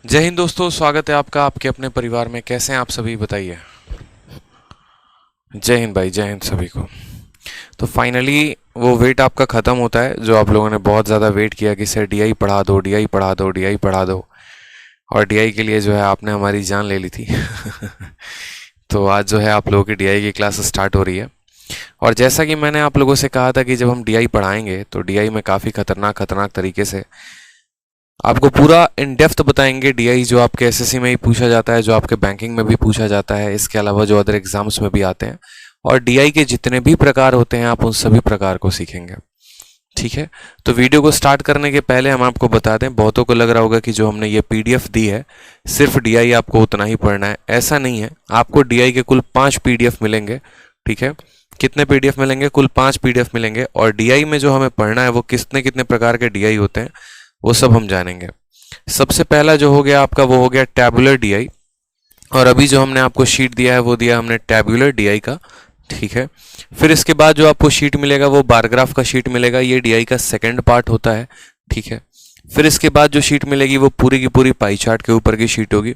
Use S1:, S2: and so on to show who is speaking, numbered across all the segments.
S1: जय हिंद दोस्तों, स्वागत है आपका आपके अपने परिवार में। कैसे हैं आप सभी, बताइए। जय हिंद भाई, जय हिंद सभी को। तो फाइनली वो वेट आपका ख़त्म होता है जो आप लोगों ने बहुत ज़्यादा वेट किया कि सर डीआई पढ़ा दो, डीआई पढ़ा दो, डीआई पढ़ा दो। और डीआई के लिए जो है आपने हमारी जान ले ली थी। तो आज जो है आप लोगों की डीआई की क्लास स्टार्ट हो रही है। और जैसा कि मैंने आप लोगों से कहा था कि जब हम डीआई पढ़ाएंगे तो डीआई में काफ़ी खतरनाक खतरनाक तरीके से आपको पूरा इन डेप्थ बताएंगे। डीआई जो आपके एसएससी में ही पूछा जाता है, जो आपके बैंकिंग में भी पूछा जाता है, इसके अलावा जो अदर एग्जाम्स में भी आते हैं। और डीआई के जितने भी प्रकार होते हैं आप उन सभी प्रकार को सीखेंगे। ठीक है, तो वीडियो को स्टार्ट करने के पहले हम आपको बता दें, बहुतों को लग रहा होगा कि जो हमने ये पीडीएफ दी है सिर्फ डीआई आपको उतना ही पढ़ना है। ऐसा नहीं है, आपको डीआई के कुल 5 पीडीएफ मिलेंगे। ठीक है, कितने पीडीएफ मिलेंगे? कुल 5 पीडीएफ मिलेंगे। और डीआई में जो हमें पढ़ना है वो कितने कितने प्रकार के डीआई होते हैं वो सब हम जानेंगे। सबसे पहला जो हो गया आपका वो हो गया टैबुलर डीआई। और अभी जो हमने आपको शीट दिया है वो दिया हमने टैबुलर डीआई का। ठीक है, फिर इसके बाद जो आपको शीट मिलेगा वो बारग्राफ का शीट मिलेगा, ये डीआई का सेकंड पार्ट होता है। ठीक है, फिर इसके बाद जो शीट मिलेगी वो पूरी की पूरी पाई चार्ट के ऊपर की शीट होगी।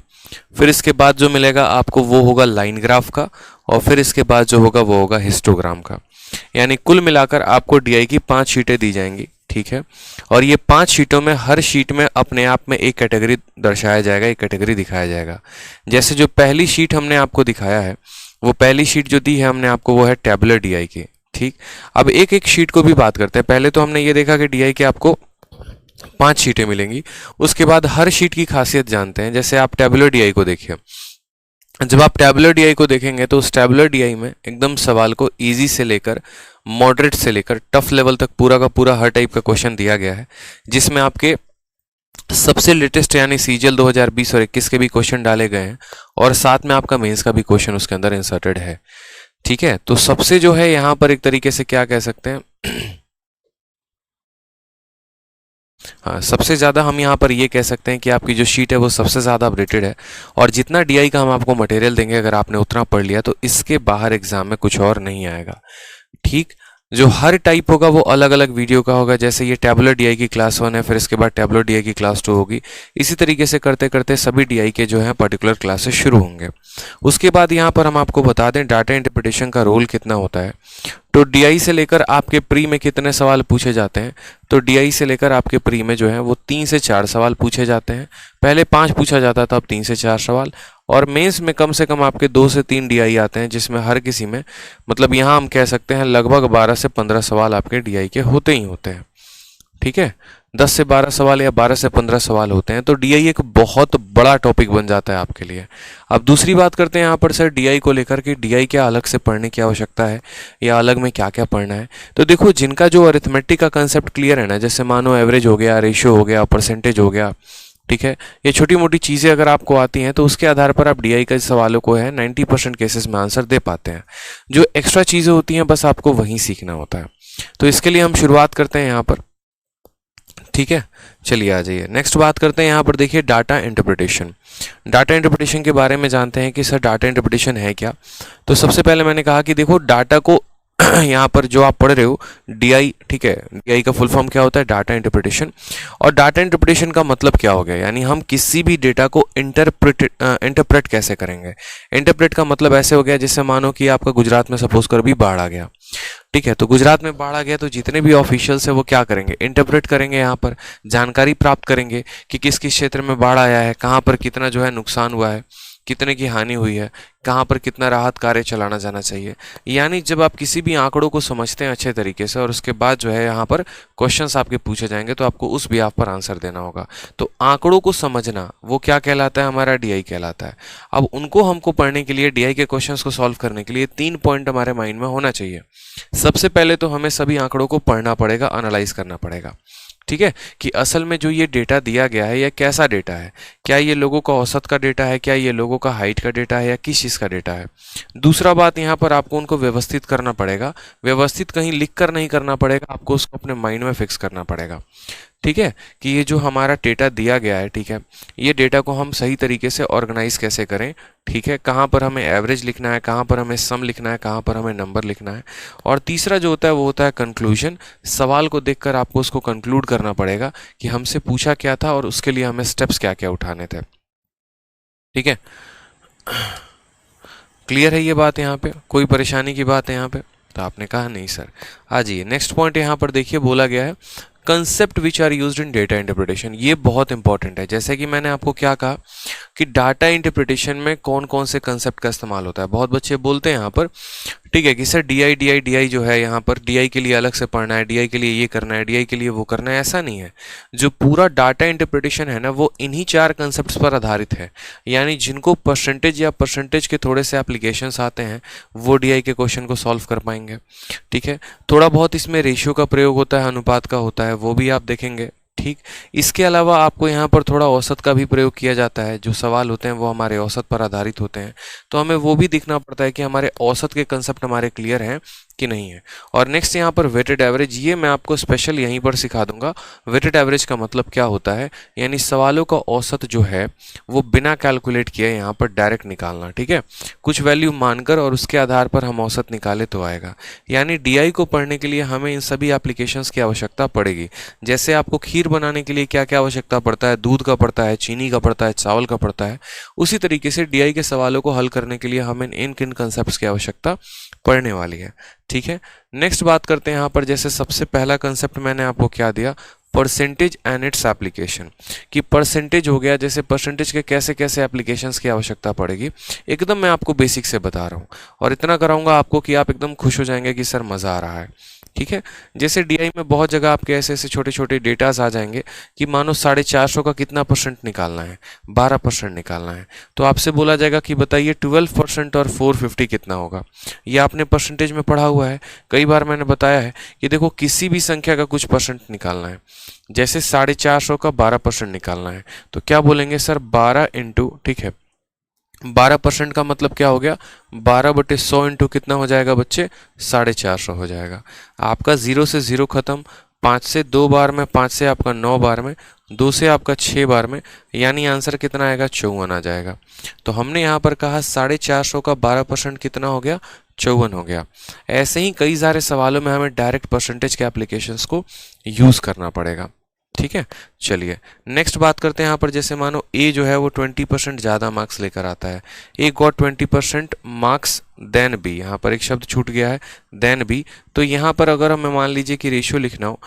S1: फिर इसके बाद जो मिलेगा आपको वो होगा लाइन ग्राफ का। और फिर इसके बाद जो होगा वो होगा हिस्टोग्राम का। यानी कुल मिलाकर आपको डीआई की 5 शीटें दी जाएंगी। ठीक है, और ये 5 शीटों में हर शीट में अपने आप में एक कैटेगरी दर्शाया जाएगा, एक कैटेगरी दिखाया जाएगा। जैसे जो पहली शीट हमने आपको दिखाया है, वो पहली शीट जो दी है हमने आपको वो है टैबुलर डीआई की। ठीक, अब एक एक शीट को भी बात करते हैं। पहले तो हमने ये देखा कि डीआई के आपको 5 शीटें मिलेंगी। उसके बाद हर शीट की खासियत जानते हैं। जैसे आप टैबुलर डीआई को देखिए, जब आप टैबुलर डीआई को देखेंगे तो उस टैबुलर डीआई में एकदम सवाल को इजी से लेकर मॉडरेट से लेकर टफ लेवल तक पूरा का पूरा हर टाइप का क्वेश्चन दिया गया है, जिसमें आपके सबसे लेटेस्ट यानी सीजीएल 2020 और 21 के भी क्वेश्चन डाले गए हैं। और साथ में आपका मेंस का भी क्वेश्चन उसके अंदर इंसर्टेड है। ठीक है, तो सबसे जो है यहाँ पर एक तरीके से क्या कह सकते हैं, हाँ, सबसे ज़्यादा हम यहाँ पर ये कह सकते हैं कि आपकी जो शीट है वो सबसे ज़्यादा अपडेटेड है। और जितना डीआई का हम आपको मटेरियल देंगे, अगर आपने उतना पढ़ लिया तो इसके बाहर एग्जाम में कुछ और नहीं आएगा। ठीक, जो हर टाइप होगा वो अलग अलग वीडियो का होगा। जैसे ये टैबुलर डीआई की क्लास 1 है, फिर इसके बाद टैबुलर डीआई की क्लास 2 होगी। इसी तरीके से करते करते सभी डीआई के जो है पर्टिकुलर क्लासेस शुरू होंगे। उसके बाद यहाँ पर हम आपको बता दें डाटा इंटरप्रिटेशन का रोल कितना होता है। तो डीआई से लेकर आपके प्री में कितने सवाल पूछे जाते हैं? तो डीआई से लेकर आपके प्री में जो है वो 3 से 4 सवाल पूछे जाते हैं। पहले 5 पूछा जाता था, अब 3 से 4 सवाल। और मेंस में कम से कम आपके 2 से 3 डीआई आते हैं, जिसमें हर किसी में मतलब यहाँ हम कह सकते हैं लगभग 12 से 15 सवाल आपके डीआई के होते ही होते हैं। ठीक है, 10 से 12 सवाल या 12 से 15 सवाल होते हैं। तो डीआई एक बहुत बड़ा टॉपिक बन जाता है आपके लिए। अब दूसरी बात करते हैं यहाँ पर सर डीआई को लेकर कि डीआई क्या अलग से पढ़ने की आवश्यकता है या अलग में क्या क्या पढ़ना है। तो देखो, जिनका जो अरिथमेटिक का कंसेप्ट क्लियर है ना, जैसे मानो एवरेज हो गया, रेशियो हो गया, परसेंटेज हो गया, ठीक है, ये छोटी मोटी चीज़ें अगर आपको आती हैं तो उसके आधार पर आप डीआई के सवालों को है 90% केसेस में आंसर दे पाते हैं। जो एक्स्ट्रा चीज़ें होती हैं बस आपको वहीं सीखना होता है। तो इसके लिए हम शुरुआत करते हैं यहाँ पर। ठीक है, चलिए आ जाइए। नेक्स्ट बात करते हैं यहाँ पर, देखिए डाटा इंटरप्रिटेशन। डाटा इंटरप्रिटेशन के बारे में जानते हैं कि सर डाटा इंटरप्रिटेशन है क्या। तो सबसे पहले मैंने कहा कि देखो डाटा को यहाँ पर जो आप पढ़ रहे हो डीआई, ठीक है, डीआई का फुल फॉर्म क्या होता है? Data interpretation. और डाटा इंटरप्रिटेशन का मतलब क्या हो गया, यानी हम किसी भी डेटा को इंटरप्रेट कैसे करेंगे। इंटरप्रेट का मतलब ऐसे हो गया जैसे मानो कि आपका गुजरात में सपोज कर भी बाढ़ आ गया। ठीक है, तो गुजरात में बाढ़ आ गया तो जितने भी ऑफिशियल्स है वो क्या करेंगे? इंटरप्रेट करेंगे, यहाँ पर जानकारी प्राप्त करेंगे कि किस किस क्षेत्र में बाढ़ आया है, कहाँ पर कितना जो है नुकसान हुआ है, कितने की हानि हुई है, कहाँ पर कितना राहत कार्य चलाना जाना चाहिए। यानी जब आप किसी भी आंकड़ों को समझते हैं अच्छे तरीके से और उसके बाद जो है यहाँ पर क्वेश्चंस आपके पूछे जाएंगे तो आपको उस बिहाफ पर आंसर देना होगा। तो आंकड़ों को समझना वो क्या कहलाता है? हमारा डीआई कहलाता है। अब उनको हमको पढ़ने के लिए, डीआई के क्वेश्चंस को सॉल्व करने के लिए 3 पॉइंट हमारे माइंड में होना चाहिए। सबसे पहले तो हमें सभी आंकड़ों को पढ़ना पड़ेगा, एनालाइज करना पड़ेगा। ठीक है, कि असल में जो ये डेटा दिया गया है यह कैसा डेटा है। क्या ये लोगों का औसत का डेटा है, क्या ये लोगों का हाइट का डेटा है, या किस चीज़ का डेटा है। दूसरा बात, यहाँ पर आपको उनको व्यवस्थित करना पड़ेगा। व्यवस्थित कहीं लिख कर नहीं करना पड़ेगा, आपको उसको अपने माइंड में फिक्स करना पड़ेगा। ठीक है, कि ये जो हमारा डेटा दिया गया है, ठीक है, ये डेटा को हम सही तरीके से ऑर्गेनाइज कैसे करें, ठीक है, कहाँ पर हमें एवरेज लिखना है, कहाँ पर हमें सम लिखना है, कहाँ पर हमें नंबर लिखना है। और तीसरा जो होता है वो होता है कंक्लूजन। सवाल को देखकर आपको उसको कंक्लूड करना पड़ेगा कि हमसे पूछा क्या था और उसके लिए हमें स्टेप्स क्या क्या उठाने थे। ठीक है, क्लियर है ये बात? यहाँ पे कोई परेशानी की बात है यहाँ पे? तो आपने कहा नहीं सर। आ जाइए नेक्स्ट पॉइंट, यहाँ पर देखिए बोला गया है concept which are used in data interpretation. ये बहुत इंपॉर्टेंट है। जैसे कि मैंने आपको क्या कहा कि डाटा इंटरप्रिटेशन में कौन कौन से कंसेप्ट का इस्तेमाल होता है। बहुत बच्चे बोलते हैं यहाँ पर, ठीक है, कि सर डी आई जो है यहाँ पर डी आई के लिए अलग से पढ़ना है, डी आई के लिए ये करना है, डी आई के लिए वो करना है। ऐसा नहीं है। जो पूरा डाटा इंटरप्रिटेशन है ना, वो इन्हीं 4 कंसेप्ट पर आधारित है। यानी जिनको परसेंटेज या परसेंटेज के थोड़े से एप्लीकेशंस आते हैं वो डी आई के क्वेश्चन को सॉल्व कर पाएंगे। ठीक है, थोड़ा बहुत इसमें रेशियो का प्रयोग होता है, अनुपात का होता है, वो भी आप देखेंगे। ठीक, इसके अलावा आपको यहाँ पर थोड़ा औसत का भी प्रयोग किया जाता है। जो सवाल होते हैं वो हमारे औसत पर आधारित होते हैं, तो हमें वो भी देखना पड़ता है कि हमारे औसत के कंसेप्ट हमारे क्लियर हैं कि नहीं है। और नेक्स्ट यहाँ पर वेटेड एवरेज, ये मैं आपको स्पेशल यहीं पर सिखा दूंगा। वेटेड एवरेज का मतलब क्या होता है, यानी सवालों का औसत जो है वो बिना कैलकुलेट किए यहाँ पर डायरेक्ट निकालना। ठीक है, कुछ वैल्यू मानकर और उसके आधार पर हम औसत निकाले तो आएगा। यानी डीआई को पढ़ने के लिए हमें इन सभी एप्लीकेशंस की आवश्यकता पड़ेगी। जैसे आपको खीर बनाने के लिए क्या क्या आवश्यकता पड़ता है, दूध का पड़ता है, चीनी का पड़ता है, चावल का पड़ता है, उसी तरीके से डीआई के सवालों को हल करने के लिए हमें इन किन कंसेप्ट की आवश्यकता पड़ने वाली है। ठीक है, नेक्स्ट बात करते हैं यहाँ पर। जैसे सबसे पहला कंसेप्ट मैंने आपको क्या दिया, परसेंटेज एंड इट्स एप्लीकेशन। कि परसेंटेज हो गया, जैसे परसेंटेज के कैसे कैसे एप्लीकेशंस की आवश्यकता पड़ेगी, एकदम मैं आपको बेसिक से बता रहा हूँ और इतना कराऊंगा आपको कि आप एकदम खुश हो जाएंगे कि सर मज़ा आ रहा है। ठीक है, जैसे डीआई में बहुत जगह आपके ऐसे ऐसे छोटे छोटे डेटाज आ जाएंगे कि मानो 450 का कितना परसेंट निकालना है, 12% निकालना है, तो आपसे बोला जाएगा कि बताइए 12% और 450 कितना होगा। ये आपने परसेंटेज में पढ़ा हुआ है, कई बार मैंने बताया है कि देखो किसी भी संख्या का कुछ परसेंट निकालना है। जैसे 450 का 12% निकालना है तो क्या बोलेंगे सर, 12 इंटू, ठीक है, 12% का मतलब क्या हो गया, 12/100 इंटू कितना हो जाएगा बच्चे, 450 हो जाएगा। आपका 0 से 0 खत्म, 5 से 2 बार में, 5 से आपका 9 बार में, 2 से आपका 6 बार में, यानी आंसर कितना आएगा, 54 आ जाएगा। तो हमने यहाँ पर कहा 450 का 12% कितना हो गया, 54 हो गया। ऐसे ही कई सारे सवालों में हमें डायरेक्ट परसेंटेज के एप्लीकेशंस को यूज़ करना पड़ेगा। ठीक है, चलिए नेक्स्ट बात करते हैं यहाँ पर। जैसे मानो ए जो है वो 20% ज़्यादा मार्क्स लेकर आता है, ए गॉट 20% मार्क्स देन बी। यहाँ पर एक शब्द छूट गया है, देन बी। तो यहाँ पर अगर हमें मान लीजिए कि रेशियो लिखना हो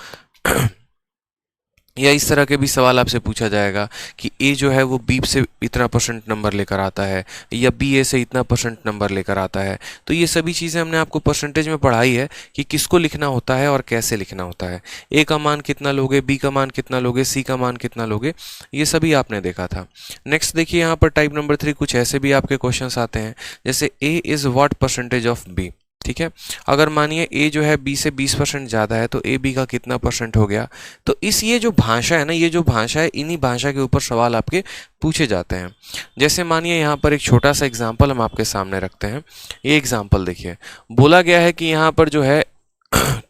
S1: या इस तरह के भी सवाल आपसे पूछा जाएगा कि ए जो है वो बी से इतना परसेंट नंबर लेकर आता है या बी ए से इतना परसेंट नंबर लेकर आता है, तो ये सभी चीज़ें हमने आपको परसेंटेज में पढ़ाई है कि किसको लिखना होता है और कैसे लिखना होता है। ए का मान कितना लोगे, बी का मान कितना लोगे, सी का मान कितना लोगे, ये सभी आपने देखा था। नेक्स्ट देखिए यहाँ पर टाइप नंबर 3, कुछ ऐसे भी आपके क्वेश्चन आते हैं जैसे A is what percentage of B. ठीक है, अगर मानिए ए जो है बी से 20% ज़्यादा है तो ए बी का कितना परसेंट हो गया। तो इस ये जो भाषा है ना, ये जो भाषा है, इन्हीं भाषा के ऊपर सवाल आपके पूछे जाते हैं। जैसे मानिए यहाँ पर एक छोटा सा एग्जाम्पल हम आपके सामने रखते हैं। ये एग्जाम्पल देखिए, बोला गया है कि यहाँ पर जो है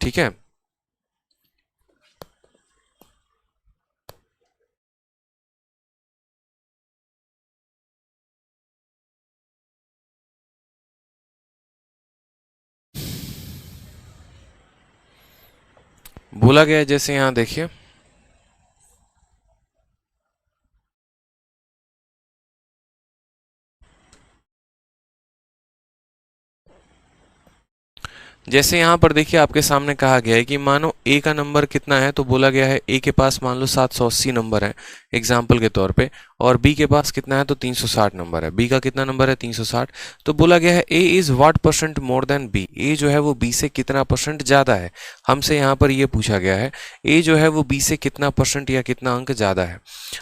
S1: ठीक है, बोला गया है जैसे यहाँ देखिए, जैसे यहाँ पर देखिए आपके सामने कहा गया है कि मानो ए का नंबर कितना है, तो बोला गया है ए के पास मान लो 780 नंबर है एग्जाम्पल के तौर पे, और बी के पास कितना है तो 360 नंबर है। बी का कितना नंबर है, 360। तो बोला गया है A is what percent more than B, A जो है वो बी से कितना परसेंट ज़्यादा है। हमसे यहाँ पर ये पूछा गया है ए जो है वो बी से कितना परसेंट या कितना अंक ज़्यादा है।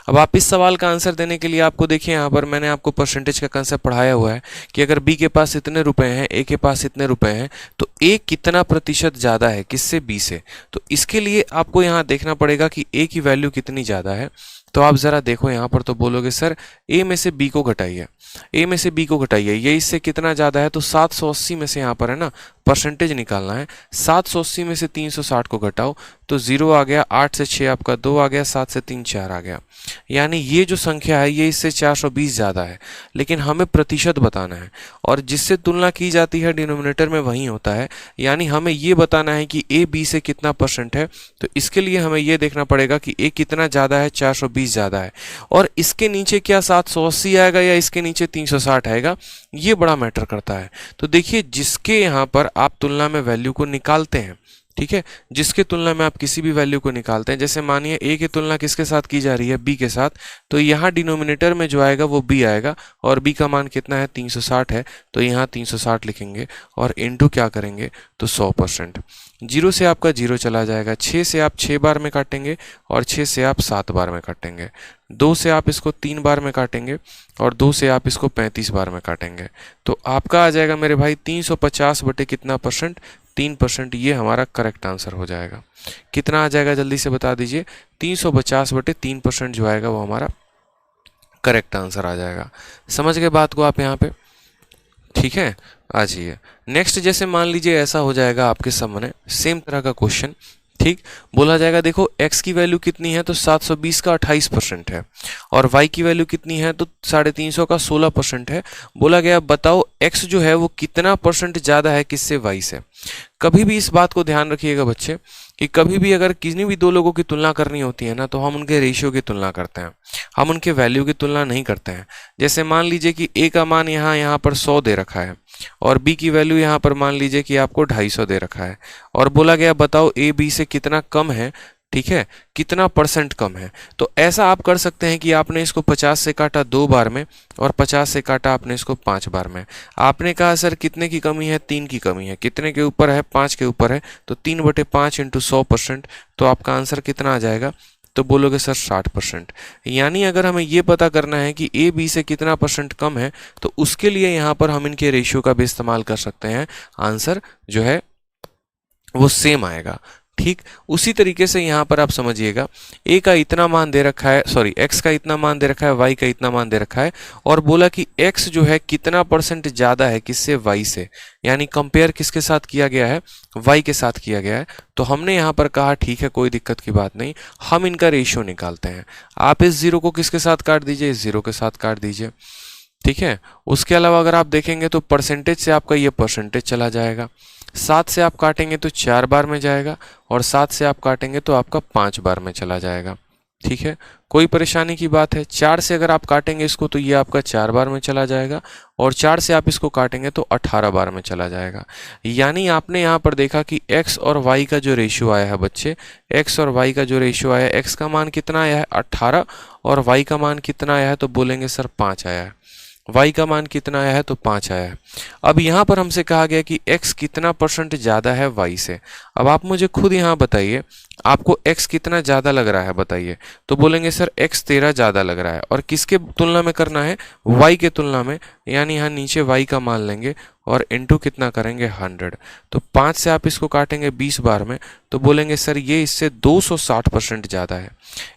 S1: अब आप इस सवाल का आंसर देने के लिए आपको देखिए यहाँ पर मैंने आपको परसेंटेज का कंसेप्ट पढ़ाया हुआ है कि अगर बी के पास इतने रुपए हैं, ए के पास इतने रुपए हैं, तो ए कितना प्रतिशत ज़्यादा है किससे, बी से। तो इसके लिए आपको यहाँ देखना पड़ेगा कि ए की वैल्यू कितनी ज़्यादा है। तो आप ज़रा देखो यहाँ पर, तो बोलोगे सर ए में से बी को घटाइए, ए में से बी को घटाइए, ये इससे कितना ज़्यादा है, तो 780 में से यहाँ पर है ना परसेंटेज निकालना है। 780 में से 360 को घटाओ तो 0 आ गया, 8 से 6 आपका 2 आ गया, 7 से 3 4 आ गया। यानी ये जो संख्या है ये इससे 420 ज़्यादा है, लेकिन हमें प्रतिशत बताना है और जिससे तुलना की जाती है डिनोमिनेटर में वही होता है। यानी हमें ये बताना है कि ए बी से कितना परसेंट है, तो इसके लिए हमें ये देखना पड़ेगा कि ए कितना ज़्यादा है, 420 ज़्यादा है, और इसके नीचे क्या 780 आएगा या इसके नीचे 360 आएगा, ये बड़ा मैटर करता है। तो देखिए जिसके यहाँ पर आप तुलना में वैल्यू को निकालते हैं, ठीक है, जिसके तुलना में आप किसी भी वैल्यू को निकालते हैं, जैसे मानिए ए की तुलना किसके साथ की जा रही है, बी के साथ, तो यहाँ डिनोमिनेटर में जो आएगा वो बी आएगा और बी का मान कितना है, 360 है, तो यहाँ 360 लिखेंगे और इनटू क्या करेंगे तो 100%। 0 से आपका 0 चला जाएगा, 6 से आप 6 बार में काटेंगे और 6 से आप 7 बार में काटेंगे, 2 से आप इसको 3 बार में काटेंगे और 2 से आप इसको 35 बार में काटेंगे, तो आपका आ जाएगा मेरे भाई 350 बटे कितना परसेंट, 3%। ये हमारा करेक्ट आंसर हो जाएगा। कितना आ जाएगा जल्दी से बता दीजिए, 350 बटे 3% जो आएगा वो हमारा करेक्ट आंसर आ जाएगा। समझ गए बात को आप यहाँ पे, ठीक है। आ जाइए नेक्स्ट, जैसे मान लीजिए ऐसा हो जाएगा आपके सामने सेम तरह का क्वेश्चन, ठीक, बोला जाएगा देखो x की वैल्यू कितनी है तो 720 का 28% है और y की वैल्यू कितनी है तो 350 का 16% है। बोला गया बताओ x जो है वो कितना परसेंट ज़्यादा है किससे, y से। कभी भी इस बात को ध्यान रखिएगा बच्चे कि कभी भी अगर किसी भी दो लोगों की तुलना करनी होती है ना तो हम उनके रेशियो की तुलना करते हैं, हम उनके वैल्यू की तुलना नहीं करते हैं। जैसे मान लीजिए कि a का मान यहाँ पर 100 दे रखा है और b की वैल्यू यहाँ पर मान लीजिए कि आपको 250 दे रखा है और बोला गया बताओ a b से कितना कम है, ठीक है, कितना परसेंट कम है। तो ऐसा आप कर सकते हैं कि आपने इसको 50 से काटा 2 बार में और 50 से काटा आपने इसको 5 बार में। आपने कहा सर कितने की कमी है, 3 की कमी है, कितने के ऊपर है, 5 के ऊपर है, तो 3/5 इंटू 100%, तो आपका आंसर कितना आ जाएगा, तो बोलोगे सर 60%। यानी अगर हमें ये पता करना है कि ए बी से कितना परसेंट कम है तो उसके लिए यहाँ पर हम इनके रेशियो का भी इस्तेमाल कर सकते हैं, आंसर जो है वो सेम आएगा, ठीक। उसी तरीके से यहाँ पर आप समझिएगा a का इतना मान दे रखा है, सॉरी x का इतना मान दे रखा है, y का इतना मान दे रखा है और बोला कि x जो है कितना परसेंट ज़्यादा है किससे, y से। यानी कंपेयर किसके साथ किया गया है, y के साथ किया गया है। तो हमने यहाँ पर कहा ठीक है कोई दिक्कत की बात नहीं, हम इनका रेशियो निकालते हैं। आप इस 0 को किसके साथ काट दीजिए, इस 0 के साथ काट दीजिए, ठीक है। उसके अलावा अगर आप देखेंगे तो परसेंटेज से आपका ये परसेंटेज चला जाएगा, 7 से आप काटेंगे तो 4 बार में जाएगा और 7 से आप काटेंगे तो आपका 5 बार में चला जाएगा, ठीक है। कोई परेशानी की बात है, 4 से अगर आप काटेंगे इसको तो ये आपका 4 बार में चला जाएगा और 4 से आप इसको काटेंगे तो 18 बार में चला जाएगा। यानी आपने यहाँ पर देखा कि x और y का जो रेशियो आया है बच्चे, x और y का जो रेशियो आया है, x का मान कितना आया है 18 और y का मान कितना आया है तो बोलेंगे सर 5 आया है, y का मान कितना आया है तो 5 आया है। अब यहाँ पर हमसे कहा गया कि x कितना परसेंट ज़्यादा है y से। अब आप मुझे खुद यहाँ बताइए आपको x कितना ज़्यादा लग रहा है बताइए, तो बोलेंगे सर x 13 ज़्यादा लग रहा है और किसके तुलना में करना है, y के तुलना में। यानी यहाँ नीचे y का मान लेंगे और इनटू कितना करेंगे 100, तो 5 से आप इसको काटेंगे 20 बार में तो बोलेंगे सर ये इससे 260% ज़्यादा है।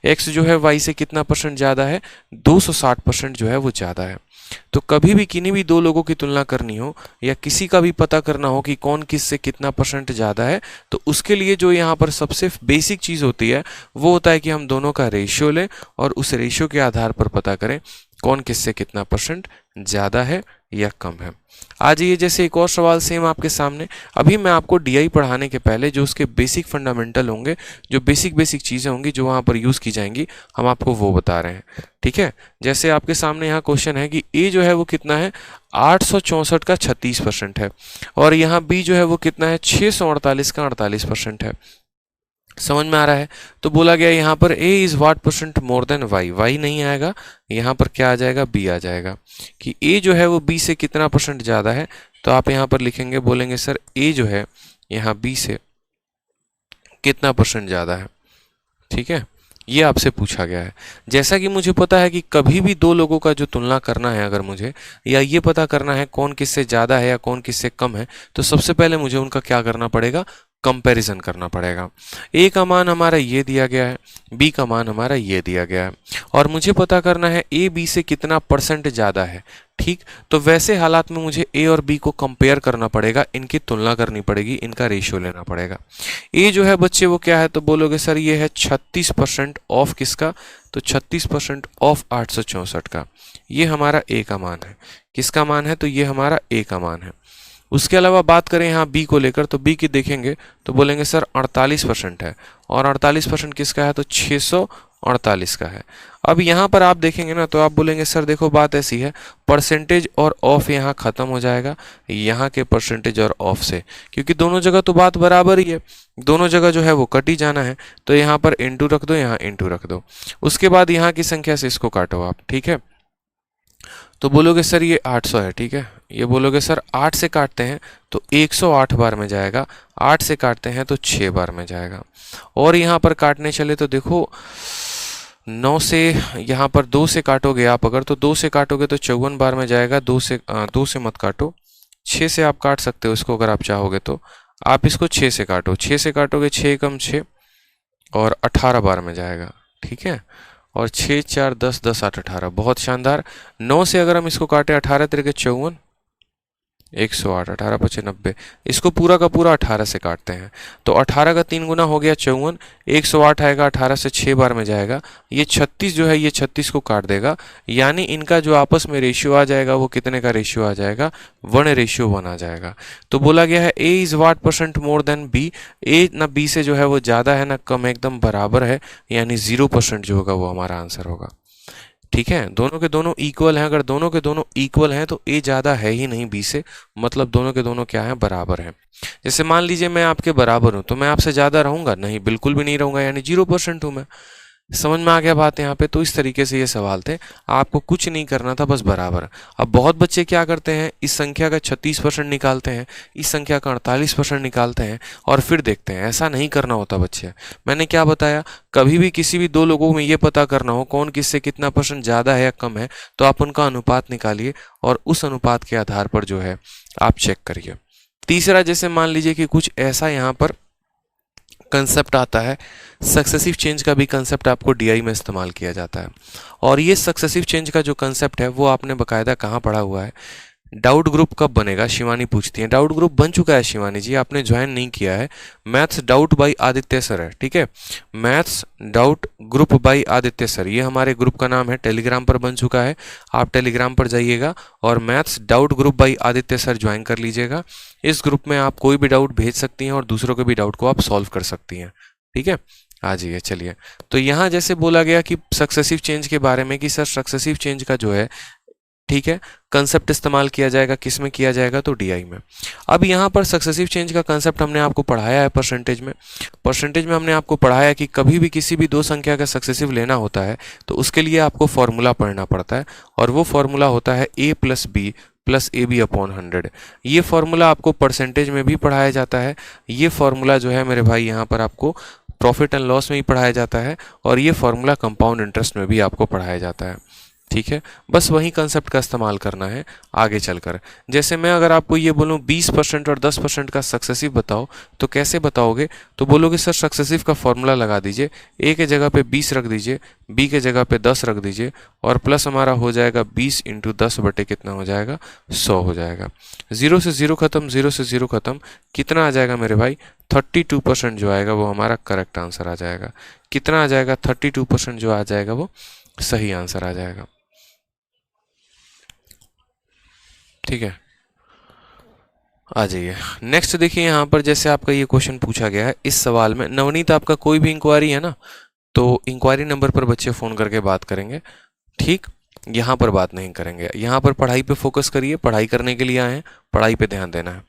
S1: x जो है y से कितना परसेंट ज़्यादा है, 260% जो है वो ज़्यादा है। तो कभी भी किन्हीं भी दो लोगों की तुलना करनी हो या किसी का भी पता करना हो कि कौन किस से कितना परसेंट ज़्यादा है, तो उसके लिए जो यहाँ पर सबसे बेसिक चीज़ होती है वो होता है कि हम दोनों का रेशियो लें और उस रेशियो के आधार पर पता करें कौन किस से कितना परसेंट ज़्यादा है या कम है। आ जाइए जैसे एक और सवाल सेम आपके सामने। अभी मैं आपको डीआई पढ़ाने के पहले जो उसके बेसिक फंडामेंटल होंगे, जो बेसिक चीज़ें होंगी जो वहाँ पर यूज़ की जाएंगी, हम आपको वो बता रहे हैं, ठीक है। जैसे आपके सामने यहाँ क्वेश्चन है कि ए जो है वो कितना है 864 का 36% है और यहाँ बी जो है वो कितना है 648 का 48% है। समझ में आ रहा है। तो बोला गया यहाँ पर a is what percent more then y नहीं आएगा, यहाँ पर क्या आ जाएगा b आ जाएगा कि a जो है वो b से कितना परसेंट ज़्यादा है। तो आप यहाँ पर लिखेंगे, बोलेंगे सर a जो है यहाँ b से कितना परसेंट ज़्यादा है, ठीक है। ये आपसे पूछा गया है। जैसा कि मुझे पता है कि कभी भी दो लोगों का जो तुलना करना है अगर मुझे, या ये पता करना है कौन किससे ज़्यादा है या कौन किससे कम है, तो सबसे पहले मुझे उनका क्या करना पड़ेगा, कंपैरिजन करना पड़ेगा। ए का मान हमारा ये दिया गया है, बी का मान हमारा ये दिया गया है, और मुझे पता करना है ए बी से कितना परसेंट ज़्यादा है। ठीक, तो वैसे हालात में मुझे ए और बी को कंपेयर करना पड़ेगा, इनकी तुलना करनी पड़ेगी, इनका रेशियो लेना पड़ेगा। ए जो है बच्चे वो क्या है, तो बोलोगे सर ये है 36% ऑफ किसका, तो 36% ऑफ 864 का। ये हमारा ए का मान है। किसका मान है, तो ये हमारा ए का मान है। उसके अलावा बात करें यहाँ बी को लेकर, तो बी की देखेंगे तो बोलेंगे सर 48% है, और 48% किसका है, तो 648 का है। अब यहाँ पर आप देखेंगे ना, तो आप बोलेंगे सर देखो बात ऐसी है, परसेंटेज और ऑफ यहाँ ख़त्म हो जाएगा यहाँ के परसेंटेज और ऑफ से, क्योंकि दोनों जगह तो बात बराबर ही है, दोनों जगह जो है वो कट ही जाना है। तो यहाँ पर इंटू रख दो, यहाँ इंटू रख दो, उसके बाद यहाँ की संख्या से इसको काटो आप। ठीक है, तो बोलोगे सर ये 800 है। ठीक है, ये बोलोगे सर 8 से काटते हैं तो 108 बार में जाएगा, 8 से काटते हैं तो 6 बार में जाएगा। और यहाँ पर काटने चले तो देखो 9 से यहाँ पर 2 से काटोगे आप अगर, तो 2 से काटोगे तो 54 बार में जाएगा। 2 से मत काटो, 6 से आप काट सकते हो इसको अगर आप चाहोगे तो। आप इसको 6 से काटो, 6 से काटोगे 6 कम 6 और 18 बार में जाएगा। ठीक है, और 6 4 10 10 8 18, बहुत शानदार। 9 से अगर हम इसको काटे 18 तिरके 54, 108, 18 पचे 90, इसको पूरा का पूरा 18 से काटते हैं तो 18 का 3 गुना हो गया 54, 108 आएगा, 18 से 6 बार में जाएगा। ये 36 जो है ये 36 को काट देगा, यानी इनका जो आपस में रेशियो आ जाएगा वो कितने का रेशियो आ जाएगा, 1:1 आ जाएगा। तो बोला गया है A is what percent more than B, A ना बी से जो है वो ज़्यादा है ना कम है, एकदम बराबर है, यानी 0% जो होगा वो हमारा आंसर होगा। ठीक है, दोनों के दोनों इक्वल हैं, अगर दोनों के दोनों इक्वल हैं तो ए ज़्यादा है ही नहीं बी से, मतलब दोनों के दोनों क्या हैं, बराबर हैं। जैसे मान लीजिए मैं आपके बराबर हूं तो मैं आपसे ज़्यादा रहूंगा नहीं, बिल्कुल भी नहीं रहूंगा, यानी 0% हूं मैं। समझ में आ गया बात यहाँ पे। तो इस तरीके से ये सवाल थे, आपको कुछ नहीं करना था, बस बराबर। अब बहुत बच्चे क्या करते हैं, इस संख्या का 36% निकालते हैं, इस संख्या का 48% निकालते हैं और फिर देखते हैं। ऐसा नहीं करना होता बच्चे। मैंने क्या बताया, कभी भी किसी भी दो लोगों में ये पता करना हो कौन किससे कितना परसेंट ज़्यादा है या कम है, तो आप उनका अनुपात निकालिए और उस अनुपात के आधार पर जो है आप चेक करिए। तीसरा, जैसे मान लीजिए कि कुछ ऐसा यहाँ पर कंसेप्ट आता है, सक्सेसिव चेंज का भी कंसेप्ट आपको डीआई में इस्तेमाल किया जाता है। और ये सक्सेसिव चेंज का जो कंसेप्ट है वो आपने बकायदा कहाँ पढ़ा हुआ है, डाउट ग्रुप कब बनेगा, शिवानी पूछती है। डाउट ग्रुप बन चुका है शिवानी जी, आपने ज्वाइन नहीं किया है। Maths doubt by Aditya sir है। ठीक है, maths doubt group by Aditya sir, ये हमारे ग्रुप का नाम है, टेलीग्राम पर बन चुका है। आप टेलीग्राम पर जाइएगा और maths doubt group by Aditya sir join कर लीजिएगा। इस ग्रुप में आप कोई भी डाउट भेज सकती हैं और दूसरों के भी डाउट को आप सॉल्व कर सकती हैं। ठीक है, आ जाइए। चलिए, तो यहाँ जैसे बोला गया कि सक्सेसिव चेंज के बारे में कि सर सक्सेसिव चेंज का जो है, ठीक है, कंसेप्ट इस्तेमाल किया जाएगा, किस में किया जाएगा, तो डीआई में। अब यहाँ पर सक्सेसिव चेंज का कंसेप्ट हमने आपको पढ़ाया है परसेंटेज में। परसेंटेज में हमने आपको पढ़ाया कि कभी भी किसी भी दो संख्या का सक्सेसिव लेना होता है तो उसके लिए आपको फॉर्मूला पढ़ना पड़ता है, और वो फॉर्मूला होता है a + b + ab/100। ये फॉर्मूला आपको परसेंटेज में भी पढ़ाया जाता है। ये फॉर्मूला जो है मेरे भाई यहाँ पर आपको प्रॉफिट एंड लॉस में ही पढ़ाया जाता है, और ये फॉर्मूला कंपाउंड इंटरेस्ट में भी आपको पढ़ाया जाता है। ठीक है, बस वही कंसेप्ट का इस्तेमाल करना है आगे चलकर। जैसे मैं अगर आपको ये बोलूँ 20% और 10% का सक्सेसिव बताओ, तो कैसे बताओगे, तो बोलोगे सर सक्सेसिव का फॉर्मूला लगा दीजिए, ए के जगह पे 20 रख दीजिए, बी के जगह पे 10 रख दीजिए, और प्लस हमारा हो जाएगा 20 × 10 बटे कितना हो जाएगा, 100 हो जाएगा। 0 से 0 खत्म, 0 से 0 खत्म, कितना आ जाएगा मेरे भाई, 32% जो आएगा वो हमारा करेक्ट आंसर आ जाएगा। कितना आ जाएगा, 32% जो आ जाएगा वो सही आंसर आ जाएगा। ठीक है, आ जाइए नेक्स्ट। देखिए यहाँ पर जैसे आपका ये क्वेश्चन पूछा गया है, इस सवाल में नवनीत आपका कोई भी इंक्वायरी है ना, तो इंक्वायरी नंबर पर बच्चे फ़ोन करके बात करेंगे। ठीक, यहाँ पर बात नहीं करेंगे, यहाँ पर पढ़ाई पे फोकस करिए, पढ़ाई करने के लिए आए हैं, पढ़ाई पे ध्यान देना है।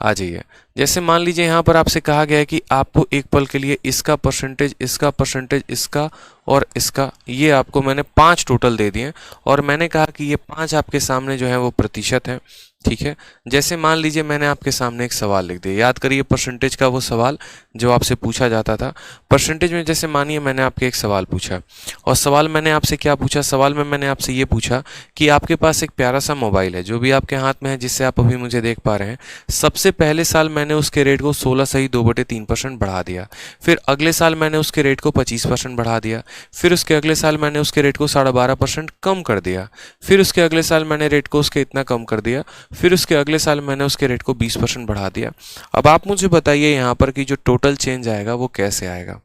S1: आ जाइए, जैसे मान लीजिए यहाँ पर आपसे कहा गया है कि आपको एक पल के लिए इसका परसेंटेज, इसका परसेंटेज, इसका और इसका, ये आपको मैंने 5 टोटल दे दिए, और मैंने कहा कि ये 5 आपके सामने जो है वो प्रतिशत है। ठीक है। जैसे मान लीजिए मैंने आपके सामने एक सवाल लिख दिया, याद करिए परसेंटेज का वो सवाल जो आपसे पूछा जाता था। परसेंटेज में जैसे मानिए मैंने आपके एक सवाल पूछा, और सवाल मैंने आपसे क्या पूछा, सवाल में मैंने आपसे ये पूछा कि आपके पास एक प्यारा सा मोबाइल है जो भी आपके हाथ में है, जिससे आप अभी मुझे देख पा रहे हैं। सबसे पहले साल मैंने उसके रेट को 16 सही 2/3% बढ़ा दिया। फिर अगले साल मैंने उसके रेट को 25% बढ़ा दिया। फिर उसके अगले साल मैंने उसके रेट को 12.5% कम कर दिया। फिर उसके अगले साल मैंने रेट को उसके इतना कम कर दिया। फिर उसके अगले साल मैंने उसके रेट को 20% बढ़ा दिया। अब आप मुझे बताइए यहाँ पर कि जो टोटल चेंज आएगा वो कैसे आएगा।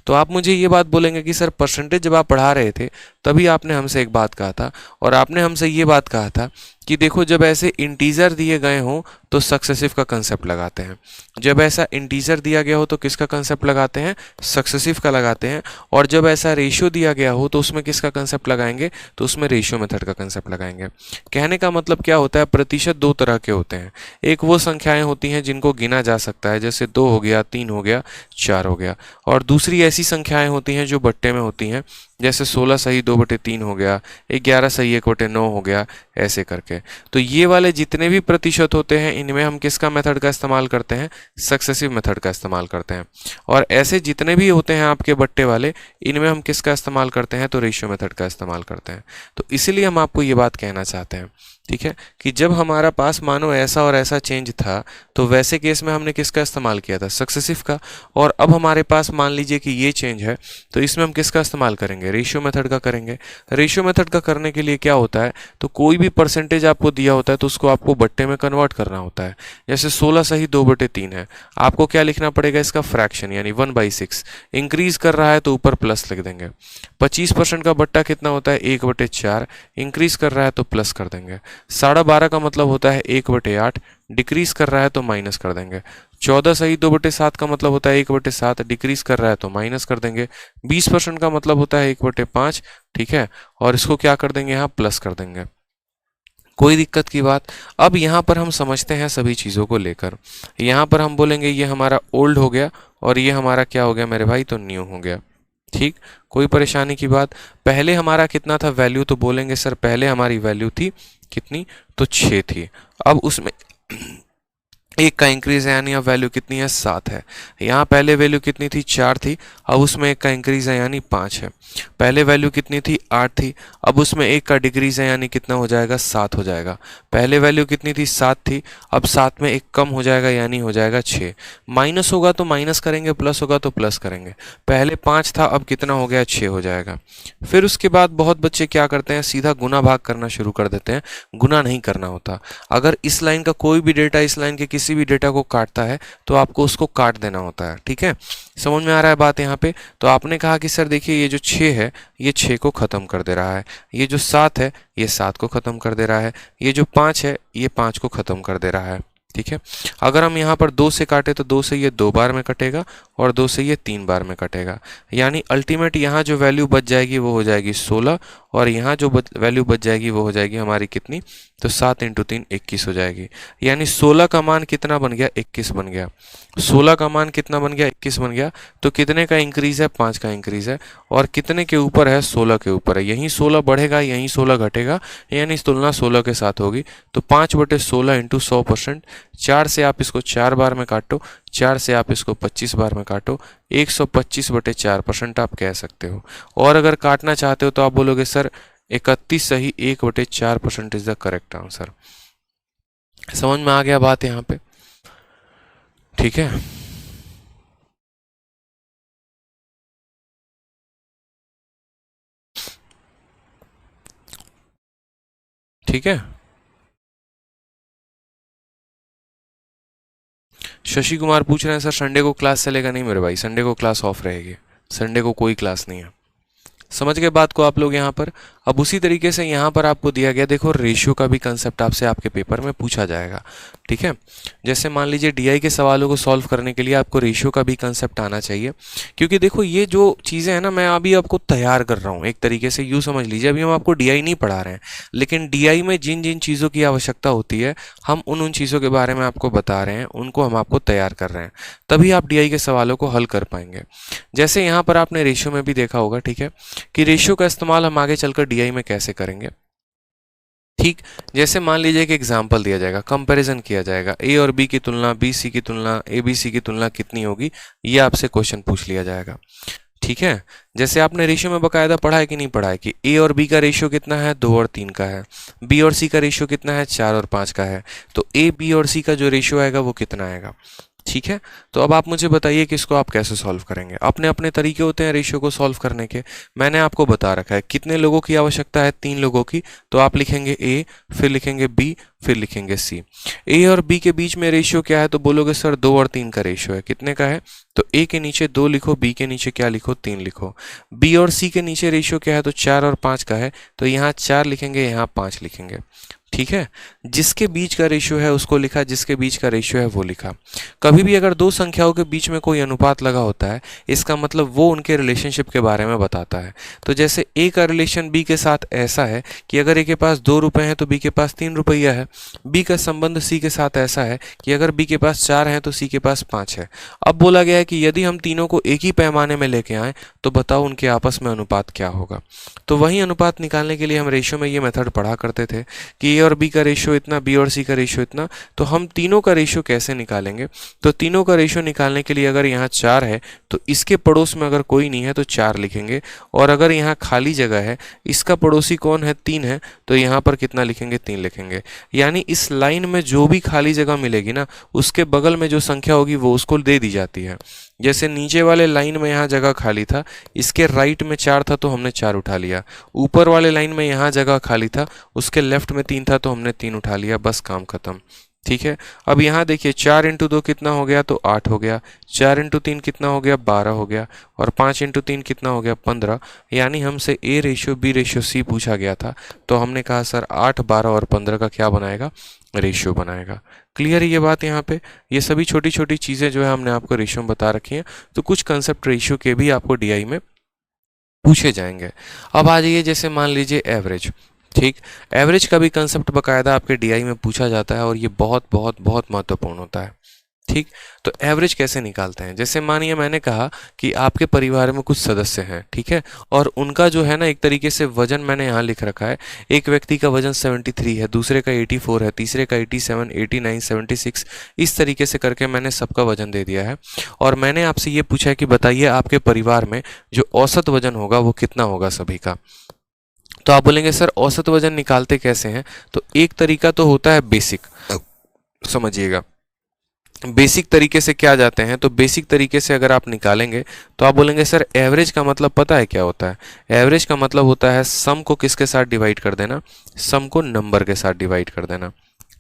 S1: तो आप मुझे ये बात बोलेंगे कि सर परसेंटेज जब आप पढ़ा रहे थे तभी आपने हमसे एक बात कहा था, और आपने हमसे ये बात कहा था कि देखो जब ऐसे इंटीजर दिए गए हों तो सक्सेसिव का कंसेप्ट लगाते हैं, जब ऐसा इंटीजर दिया गया हो तो किसका कंसेप्ट लगाते हैं, सक्सेसिव का लगाते हैं, और जब ऐसा रेशियो दिया गया हो तो उसमें किसका कंसेप्ट लगाएंगे, तो उसमें रेशियो मेथड का कंसेप्ट लगाएंगे। कहने का मतलब क्या होता है, प्रतिशत दो तरह के होते हैं। एक वो संख्याएं होती हैं जिनको गिना जा सकता है, जैसे 2 हो गया, 3 हो गया, 4 हो गया, और दूसरी ऐसी संख्याएं होती हैं जो बट्टे में होती हैं, जैसे 16 सही 2/3 हो गया, 11 सही 1/9 हो गया, ऐसे करके। तो ये वाले जितने भी प्रतिशत होते हैं इनमें हम किसका मेथड का इस्तेमाल करते हैं, सक्सेसिव मेथड का इस्तेमाल करते हैं। और ऐसे जितने भी होते हैं आपके बट्टे वाले, इनमें हम किसका इस्तेमाल करते हैं, तो रेशियो मेथड का इस्तेमाल करते हैं। तो इसीलिए हम आपको ये बात कहना चाहते हैं, ठीक है, कि जब हमारा पास मानो ऐसा और ऐसा चेंज था तो वैसे केस में हमने किसका इस्तेमाल किया था, सक्सेसिव का। और अब हमारे पास मान लीजिए कि ये चेंज है तो इसमें हम किसका इस्तेमाल करेंगे, रेशियो मेथड का करेंगे। रेशियो मेथड का करने के लिए क्या होता है, तो कोई भी परसेंटेज आपको दिया होता है तो उसको आपको बट्टे में कन्वर्ट करना होता है। जैसे 16 सही 2/3 है, आपको क्या लिखना पड़ेगा, इसका फ्रैक्शन यानी 1/6। इंक्रीज कर रहा है तो ऊपर प्लस लिख देंगे। 25% का बट्टा कितना होता है, 1/4। इंक्रीज कर रहा है तो प्लस कर देंगे। 12.5 का मतलब होता है 1/8, डिक्रीज कर रहा है तो माइनस कर देंगे। 14 सही 2/7 का मतलब होता है 1/7, डिक्रीज कर रहा है तो माइनस कर देंगे। 20% का मतलब होता है 1/5, ठीक है, और इसको क्या कर देंगे, यहाँ प्लस कर देंगे। कोई दिक्कत की बात। अब यहाँ पर हम समझते हैं सभी चीज़ों को लेकर। यहाँ पर हम बोलेंगे ये हमारा ओल्ड हो गया और ये हमारा क्या हो गया मेरे भाई, तो न्यू हो गया। ठीक, कोई परेशानी की बात। पहले हमारा कितना था वैल्यू, तो बोलेंगे सर पहले हमारी वैल्यू थी कितनी, तो 6 थी। अब उसमें एक का इंक्रीज है यानी अब वैल्यू कितनी है, 7 है। यहाँ पहले वैल्यू कितनी थी, 4 थी, अब उसमें एक का इंक्रीज है यानी 5 है। पहले वैल्यू कितनी थी, 8 थी, अब उसमें एक का डिक्रीज है यानी कितना हो जाएगा, 7 हो जाएगा। पहले वैल्यू कितनी थी, 7 थी, अब 7 में एक कम हो जाएगा यानी हो जाएगा 6। माइनस होगा तो माइनस करेंगे, प्लस होगा तो प्लस करेंगे। पहले 5 था, अब कितना हो गया, 6 हो जाएगा। फिर उसके बाद बहुत बच्चे क्या करते हैं, सीधा गुना भाग करना शुरू कर देते हैं। गुना नहीं करना होता। अगर इस लाइन का कोई भी डेटा इस लाइन के किसी भी डेटा को काटता है तो आपको उसको काट देना होता है। ठीक है, समझ में आ रहा है बात यहाँ पे। तो आपने कहा कि सर देखिए ये जो 6 है ये 6 को ख़त्म कर दे रहा है, ये जो 7 है ये 7 को ख़त्म कर दे रहा है, ये जो 5 है ये 5 को ख़त्म कर दे रहा है। ठीक है, अगर हम यहाँ पर 2 से काटे तो 2 से ये 2 बार में कटेगा और 2 से ये 3 बार में कटेगा। यानी अल्टीमेट यहाँ जो वैल्यू बच जाएगी वो हो जाएगी 16, और यहाँ जो वैल्यू बच जाएगी वो हो जाएगी हमारी कितनी, तो 7 × 3 21 हो जाएगी। यानी 16 का मान कितना बन गया, 21 बन गया। 16 का मान कितना बन गया, 21 बन गया। तो कितने का इंक्रीज है, 5 का इंक्रीज है, और कितने के ऊपर है, 16 के ऊपर है। यहीं 16 बढ़ेगा यहीं 16 घटेगा, यानी तुलना 16 के साथ होगी। तो 5/16 × 100%। 4 से आप इसको 4 बार में काटो, 4 से आप इसको 25 बार में काटो, 125/4% आप कह सकते हो। और अगर काटना चाहते हो तो आप बोलोगे सर 31 सही 1/4% इज द करेक्ट आंसर। समझ में आ गया बात यहाँ पे, ठीक है। ठीक है, शशि कुमार पूछ रहे हैं सर संडे को क्लास चलेगा? नहीं मेरे भाई, संडे को क्लास ऑफ रहेगी, संडे को कोई क्लास नहीं है। समझ गए बात को आप लोग यहाँ पर। अब उसी तरीके से यहाँ पर आपको दिया गया, देखो रेशियो का भी कंसेप्ट आपसे आपके पेपर में पूछा जाएगा। ठीक है, जैसे मान लीजिए डीआई के सवालों को सॉल्व करने के लिए आपको रेशियो का भी कंसेप्ट आना चाहिए, क्योंकि देखो ये जो चीज़ें हैं ना, मैं अभी आपको तैयार कर रहा हूँ एक तरीके से, यूँ समझ लीजिए अभी हम आपको डीआई नहीं पढ़ा रहे हैं, लेकिन डीआई में जिन जिन चीज़ों की आवश्यकता होती है हम उन चीज़ों के बारे में आपको बता रहे हैं, उनको हम आपको तैयार कर रहे हैं, तभी आप डीआई के सवालों को हल कर पाएंगे। जैसे यहाँ पर आपने रेशियो में भी देखा होगा, ठीक है, कि रेशियो का इस्तेमाल हम आगे चलकर डीआई में कैसे करेंगे। ठीक, जैसे मान लीजिए कि एग्जाम्पल दिया जाएगा, कंपैरिजन किया जाएगा, ए और बी की तुलना, बी सी की तुलना, ए बी सी की तुलना कितनी होगी, ये आपसे क्वेश्चन पूछ लिया जाएगा। ठीक है, जैसे आपने रेशियो में बकायदा पढ़ा है कि नहीं पढ़ा है कि ए और बी का रेशियो कितना है, 2 और 3 का है, बी और सी का रेशियो कितना है, 4 और 5 का है, तो ए बी और सी का जो रेशियो आएगा वो कितना आएगा। ठीक है, तो अब आप मुझे बताइए कि इसको आप कैसे सॉल्व करेंगे। अपने अपने तरीके होते हैं रेशियो को सॉल्व करने के। मैंने आपको बता रखा है कितने लोगों की आवश्यकता है, 3 लोगों की, तो आप लिखेंगे ए, फिर लिखेंगे बी, फिर लिखेंगे सी। ए और बी के बीच में रेशियो क्या है, तो बोलोगे सर 2 और 3 का रेशियो है, कितने का है, तो ए के नीचे 2 लिखो, बी के नीचे क्या लिखो, 3 लिखो। बी और सी के नीचे रेशियो क्या है, तो 4 और 5 का है, तो यहाँ 4 लिखेंगे, यहाँ 5 लिखेंगे। ठीक है, जिसके बीच का रेशियो है उसको लिखा, जिसके बीच का रेशियो है वो लिखा। कभी भी अगर दो संख्याओं के बीच में कोई अनुपात लगा होता है, इसका मतलब वो उनके रिलेशनशिप के बारे में बताता है। तो जैसे ए का रिलेशन बी के साथ ऐसा है कि अगर ए के पास 2 रुपए हैं तो बी के पास 3 रुपया है। बी का संबंध सी के साथ ऐसा है कि अगर बी के पास 4 हैं तो सी के पास 5 है। अब बोला गया है कि यदि हम तीनों को एक ही पैमाने में लेके आए तो बताओ उनके आपस में अनुपात क्या होगा। तो वही अनुपात निकालने के लिए हम रेशियो में ये मेथड पढ़ा करते थे कि ए और बी का रेशियो इतना, बी और सी का रेशियो इतना। तो हम तीनों का रेशियो कैसे निकालेंगे, तो तीनों का रेशियो निकालने के लिए अगर यहाँ 4 है तो इसके पड़ोस में अगर कोई नहीं है तो 4 लिखेंगे, और अगर यहाँ खाली जगह है, इसका पड़ोसी कौन है, 3 है, तो यहाँ पर कितना लिखेंगे, 3 लिखेंगे। यानी इस लाइन में जो भी खाली जगह मिलेगी ना, उसके बगल में जो संख्या होगी वो उसको दे दी जाती है। जैसे नीचे वाले लाइन में यहाँ जगह खाली था, इसके राइट में 4 था तो हमने 4 उठा लिया। ऊपर वाले लाइन में यहाँ जगह खाली था, उसके लेफ्ट में 3 था तो हमने 3 उठा लिया, बस काम खत्म। ठीक है, अब यहाँ देखिए 4 इंटू 2 कितना हो गया, तो 8 हो गया। 4 इंटू 3 कितना हो गया, 12 हो गया। और 5 इंटू 3 कितना हो गया, 15। यानी हमसे A ratio B ratio C पूछा गया था, तो हमने कहा सर 8, 12 और 15 का क्या बनाएगा, रेशियो बनाएगा। क्लियर है ये बात यहाँ पे। ये सभी छोटी छोटी चीज़ें जो है हमने आपको रेशियो में बता रखी हैं। तो कुछ कंसेप्ट रेशियो के भी आपको डीआई में पूछे जाएंगे। अब आ जाइए, जैसे मान लीजिए एवरेज। ठीक, एवरेज का भी कंसेप्ट बकायदा आपके डीआई में पूछा जाता है और ये बहुत बहुत बहुत महत्वपूर्ण होता है। ठीक, तो एवरेज कैसे निकालते हैं, जैसे मानिए मैंने कहा कि आपके परिवार में कुछ सदस्य हैं, ठीक है, और उनका जो है ना एक तरीके से वजन मैंने यहाँ लिख रखा है। एक व्यक्ति का वजन 73 है, दूसरे का 84 है, तीसरे का 87, 89, 76, इस तरीके से करके मैंने सबका वजन दे दिया है। और मैंने आपसे ये पूछा है कि बताइए आपके परिवार में जो औसत वजन होगा वो कितना होगा सभी का। तो आप बोलेंगे सर औसत वजन निकालते कैसे हैं, तो एक तरीका तो होता है बेसिक, समझिएगा। बेसिक तरीके से क्या जाते हैं, तो बेसिक तरीके से अगर आप निकालेंगे तो आप बोलेंगे सर एवरेज का मतलब पता है क्या होता है। एवरेज का मतलब होता है सम को किसके साथ डिवाइड कर देना, सम को नंबर के साथ डिवाइड कर देना।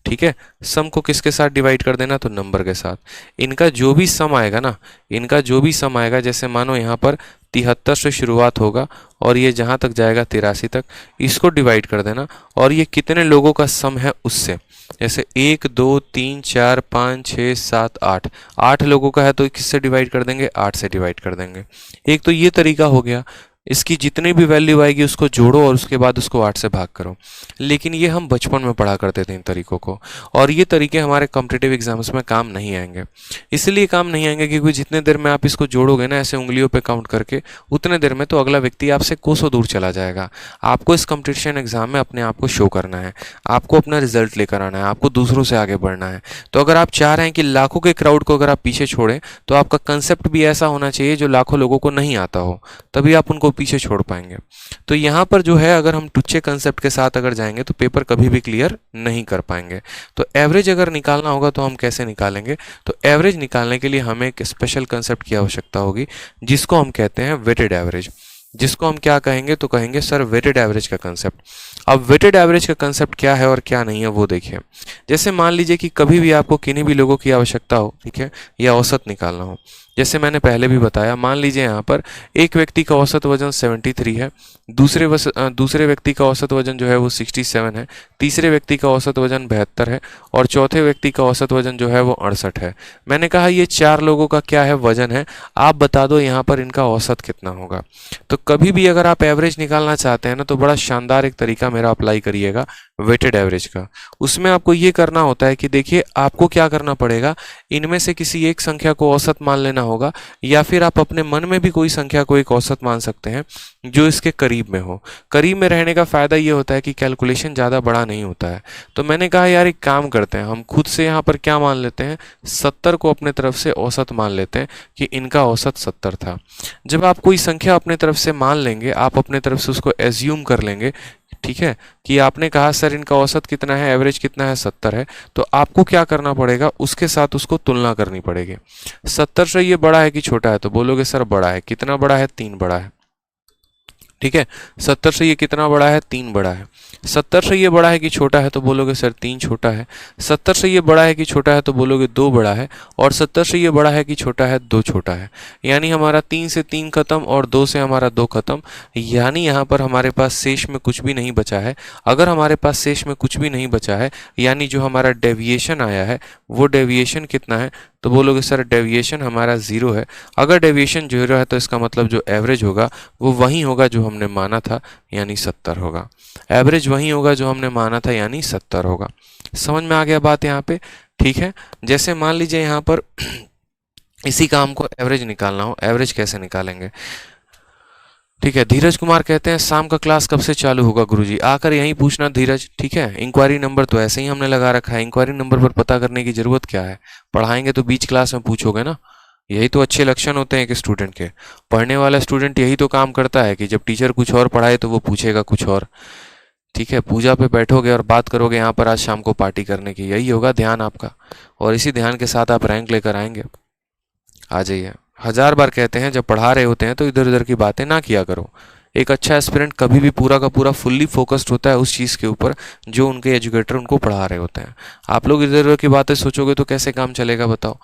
S1: ठीक है, सम को किसके साथ डिवाइड कर देना, तो नंबर के साथ। इनका जो भी सम आएगा ना, इनका जो भी सम आएगा, जैसे मानो यहाँ पर 73 से शुरुआत होगा और ये जहाँ तक जाएगा 83 तक, इसको डिवाइड कर देना। और ये कितने लोगों का सम है उससे, जैसे 1 2 3 4 5 6 7 8, 8 लोगों का है तो किससे डिवाइड कर देंगे, 8 से डिवाइड कर देंगे। एक तो ये तरीका हो गया, इसकी जितनी भी वैल्यू आएगी उसको जोड़ो और उसके बाद उसको 8 से भाग करो। लेकिन ये हम बचपन में पढ़ा करते थे इन तरीकों को, और ये तरीके हमारे कॉम्पिटिटिव एग्जाम्स में काम नहीं आएंगे। इसलिए काम नहीं आएंगे क्योंकि जितने देर में आप इसको जोड़ोगे ना ऐसे उंगलियों पे काउंट करके, उतने देर में तो अगला व्यक्ति आपसे कोसों दूर चला जाएगा। आपको इस कॉम्पिटिशन एग्जाम में अपने आप को शो करना है, आपको अपना रिजल्ट लेकर आना है, आपको दूसरों से आगे बढ़ना है। तो अगर आप चाह रहे हैं कि लाखों के क्राउड को अगर आप पीछे छोड़ें, तो आपका कंसेप्ट भी ऐसा होना चाहिए जो लाखों लोगों को नहीं आता हो, तभी आप उनको पीछे छोड़ पाएंगे। तो यहाँ पर जो है अगर हम टुच्चे कंसेप्ट के साथ अगर जाएंगे तो पेपर कभी भी क्लियर नहीं कर पाएंगे। तो एवरेज अगर निकालना होगा तो हम कैसे निकालेंगे, तो एवरेज निकालने के लिए हमें एक स्पेशल कंसेप्ट की आवश्यकता होगी जिसको हम कहते हैं वेटेड एवरेज। जिसको हम क्या कहेंगे, तो कहेंगे सर वेटेड एवरेज का कंसेप्ट। अब वेटेड एवरेज का कंसेप्ट क्या है और क्या नहीं है वो देखिए। जैसे मान लीजिए कि कभी भी आपको किन्हीं भी लोगों की आवश्यकता हो, ठीक है, या औसत निकालना हो, जैसे मैंने पहले भी बताया, मान लीजिए यहाँ पर एक व्यक्ति का औसत वजन 73 है, दूसरे व्यक्ति का औसत वजन जो है वो 67 है, तीसरे व्यक्ति का औसत वजन 72 है और चौथे व्यक्ति का औसत वजन जो है वो 68 है। मैंने कहा ये 4 लोगों का क्या है, वजन है। आप बता दो यहाँ पर इनका औसत कितना होगा। तो कभी भी अगर आप एवरेज निकालना चाहते हैं ना, तो बड़ा शानदार एक तरीका मेरा अप्लाई करिएगा वेटेड एवरेज का। उसमें आपको ये करना होता है कि देखिए आपको क्या करना पड़ेगा, इनमें से किसी एक संख्या को औसत मान लेना लेना होगा, या फिर आप अपने मन में भी कोई संख्या को एक औसत मान सकते हैं जो इसके करीब में हो। करीब में रहने का फ़ायदा ये होता है कि कैलकुलेशन ज़्यादा बड़ा नहीं होता है। तो मैंने कहा यार एक काम करते हैं, हम खुद से यहाँ पर क्या मान लेते हैं, 70 को अपने तरफ से औसत मान लेते हैं कि इनका औसत 70 था। जब आप कोई संख्या अपने तरफ से मान लेंगे, आप अपने तरफ से उसको एज्यूम कर लेंगे, ठीक है, कि आपने कहा सर इनका औसत कितना है, एवरेज कितना है, 70 है, तो आपको क्या करना पड़ेगा, उसके साथ उसको तुलना करनी पड़ेगी। 70 से ये बड़ा है कि छोटा है, तो बोलोगे सर बड़ा है। कितना बड़ा है, 3 बड़ा है। ठीक है, 70 से ये कितना बड़ा है, 3 बड़ा है। 70 से ये बड़ा है कि छोटा है, तो बोलोगे सर 3 छोटा है। 70 से ये बड़ा है कि छोटा है, तो बोलोगे 2 बड़ा है। और 70 से ये बड़ा है कि छोटा है, 2 छोटा है। यानी हमारा 3 से 3 खत्म और 2 से हमारा 2 खत्म। यानी यहाँ पर हमारे पास शेष में कुछ भी नहीं बचा है। अगर हमारे पास शेष में कुछ भी नहीं बचा है, यानी जो हमारा डेविएशन आया है वो डेविएशन कितना है, तो बोलोगे सर डेविएशन हमारा 0 है। अगर डेविएशन 0 है तो इसका मतलब जो एवरेज होगा वो वही होगा जो हमने माना था, यानी 70 होगा। एवरेज वही होगा जो हमने माना था, यानी 70 होगा। समझ में आ गया बात यहाँ पे? ठीक है, जैसे मान लीजिए यहाँ पर इसी का हमको एवरेज निकालना हो। एवरेज कैसे निकालेंगे? ठीक है, धीरज कुमार कहते हैं शाम का क्लास कब से चालू होगा गुरुजी? आकर यहीं पूछना धीरज। ठीक है, इंक्वायरी नंबर तो ऐसे ही हमने लगा रखा है, इंक्वायरी नंबर पर पता करने की जरूरत क्या है? पढ़ाएंगे तो बीच क्लास में पूछोगे ना। यही तो अच्छे लक्षण होते हैं कि स्टूडेंट के। पढ़ने वाला स्टूडेंट यही तो काम करता है कि जब टीचर कुछ और पढ़ाए तो वो पूछेगा कुछ और। ठीक है, पूजा पे बैठोगे और बात करोगे यहाँ पर आज शाम को पार्टी करने की, यही होगा ध्यान आपका, और इसी ध्यान के साथ आप रैंक लेकर आएंगे। आ जाइए। 1000 बार कहते हैं जब पढ़ा रहे होते हैं तो इधर उधर की बातें ना किया करो। एक अच्छा एस्पिरेंट कभी भी पूरा का पूरा फुल्ली फोकस्ड होता है उस चीज़ के ऊपर जो उनके एजुकेटर उनको पढ़ा रहे होते हैं। आप लोग इधर उधर की बातें सोचोगे तो कैसे काम चलेगा बताओ?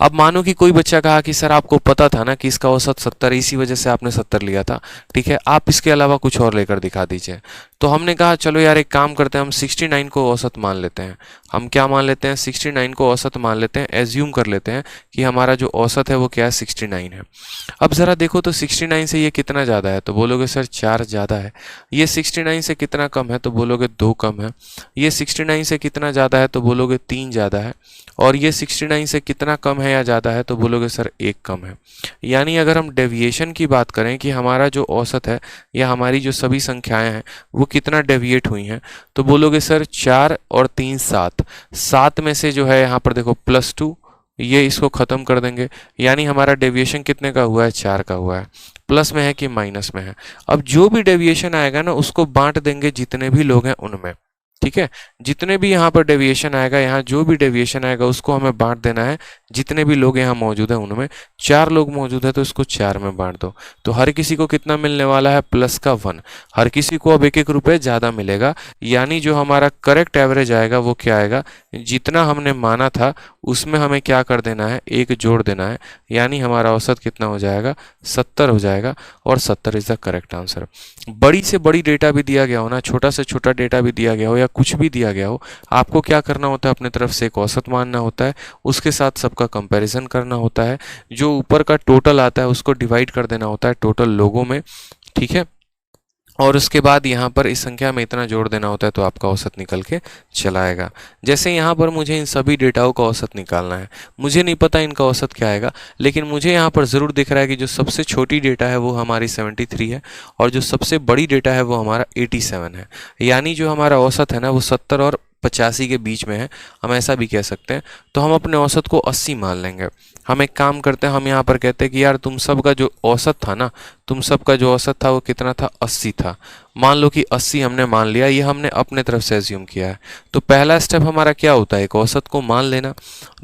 S1: अब मानो कि कोई बच्चा कहा कि सर आपको पता था ना कि इसका औसत 70 है, इसी वजह से आपने 70 लिया था। ठीक है, आप इसके अलावा कुछ और लेकर दिखा दीजिए। तो हमने कहा चलो यार एक काम करते हैं, हम 69 को औसत मान लेते हैं। हम क्या मान लेते हैं? 69 को औसत मान लेते हैं। एज्यूम कर लेते हैं कि हमारा जो औसत है वो क्या है, 69 है। अब ज़रा देखो तो 69 से ये कितना ज़्यादा है, तो बोलोगे सर 4 ज़्यादा है। ये 69 से कितना कम है, तो बोलोगे 2 कम है। ये 69 से कितना ज़्यादा है, तो बोलोगे 3 ज़्यादा है। और ये 69 से कितना कम है या ज़्यादा है, तो बोलोगे सर 1 कम है। यानी अगर हम डेविएशन की बात करें कि हमारा जो औसत है या हमारी जो सभी संख्याएं हैं वो कितना डेविएट हुई हैं, तो बोलोगे सर 4 और 3 7। 7 में से जो है यहाँ पर देखो +2, ये इसको ख़त्म कर देंगे। यानी हमारा डेविएशन कितने का हुआ है? 4 का हुआ है। प्लस में है कि माइनस में है? अब जो भी डेविएशन आएगा ना उसको बांट देंगे जितने भी लोग हैं उनमें। ठीक है, जितने भी यहाँ पर डेविएशन आएगा, यहाँ जो भी डेविएशन आएगा उसको हमें बांट देना है जितने भी लोग यहाँ मौजूद हैं उनमें। 4 लोग मौजूद है तो इसको 4 में बांट दो। तो हर किसी को कितना मिलने वाला है? प्लस का 1। हर किसी को अब 1-1 रुपये ज़्यादा मिलेगा। यानी जो हमारा करेक्ट एवरेज आएगा वो क्या आएगा? जितना हमने माना था उसमें हमें क्या कर देना है? 1 जोड़ देना है। यानी हमारा औसत कितना हो जाएगा? 70 हो जाएगा। और 70 इज़ द करेक्ट आंसर। बड़ी से बड़ी डेटा भी दिया गया हो ना, छोटा से छोटा डेटा भी दिया गया हो या कुछ भी दिया गया हो, आपको क्या करना होता है? अपने तरफ से एक औसत मानना होता है, उसके साथ सबका कंपैरिजन करना होता है, जो ऊपर का टोटल आता है उसको डिवाइड कर देना होता है टोटल लोगों में। ठीक है, और उसके बाद यहाँ पर इस संख्या में इतना जोड़ देना होता है तो आपका औसत निकल के चला आएगा। जैसे यहाँ पर मुझे इन सभी डेटाओं का औसत निकालना है, मुझे नहीं पता इनका औसत क्या आएगा, लेकिन मुझे यहाँ पर ज़रूर दिख रहा है कि जो सबसे छोटी डेटा है वो हमारी 73 है और जो सबसे बड़ी डेटा है वो हमारा 87 है। यानी जो हमारा औसत है ना वो 70 और 85 के बीच में है, हम ऐसा भी कह सकते हैं। तो हम अपने औसत को 80 मान लेंगे। हम एक काम करते हैं, हम यहाँ पर कहते हैं कि यार तुम सब का जो औसत था ना, तुम सब का जो औसत था वो कितना था? 80 था। मान लो कि 80 हमने मान लिया, ये हमने अपने तरफ से एज्यूम किया है। तो पहला स्टेप हमारा क्या होता है? एक औसत को मान लेना।